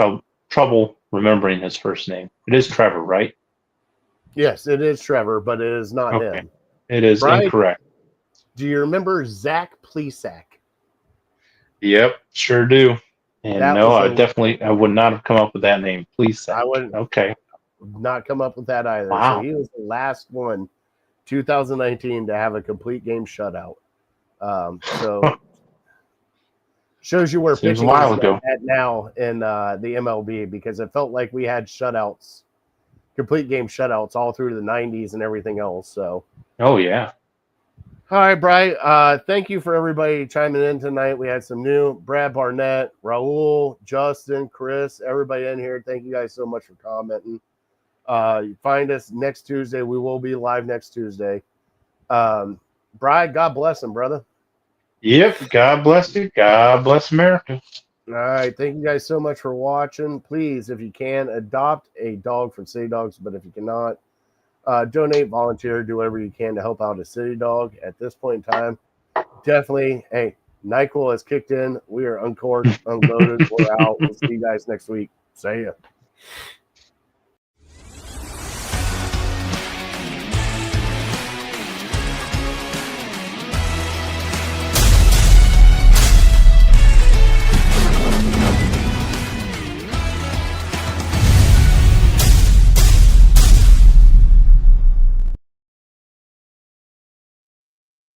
trouble remembering his first name. It is Trevor, right? Yes, it is Trevor, but it is not Okay. him. It is incorrect. Do you remember Zach Plesac? Yep, sure do. And That no, was I would not have come up with that name. Please, I wouldn't okay. not come up with that either. Wow. So he was the last one, 2019, to have a complete game shutout. So shows you where Seems pitching a while is ago. at now in the MLB, because it felt like we had shutouts, complete game shutouts all through the 90s and everything else. So, Oh yeah. all right, Bri. Thank you for everybody chiming in tonight. We had some new Brad Barnett, Raul, Justin, Chris, everybody in here. Thank you guys so much for commenting. You find us next Tuesday. We will be live next Tuesday. Bri, God bless him, brother. Yep. God bless you. God bless America. All right. Thank you guys so much for watching. Please, if you can, adopt a dog from City Dogs. But if you cannot, donate, volunteer, do whatever you can to help out a city dog at this point in time. Definitely. Hey, NyQuil has kicked in. We are uncorked, unloaded. We're out. We'll see you guys next week. See ya.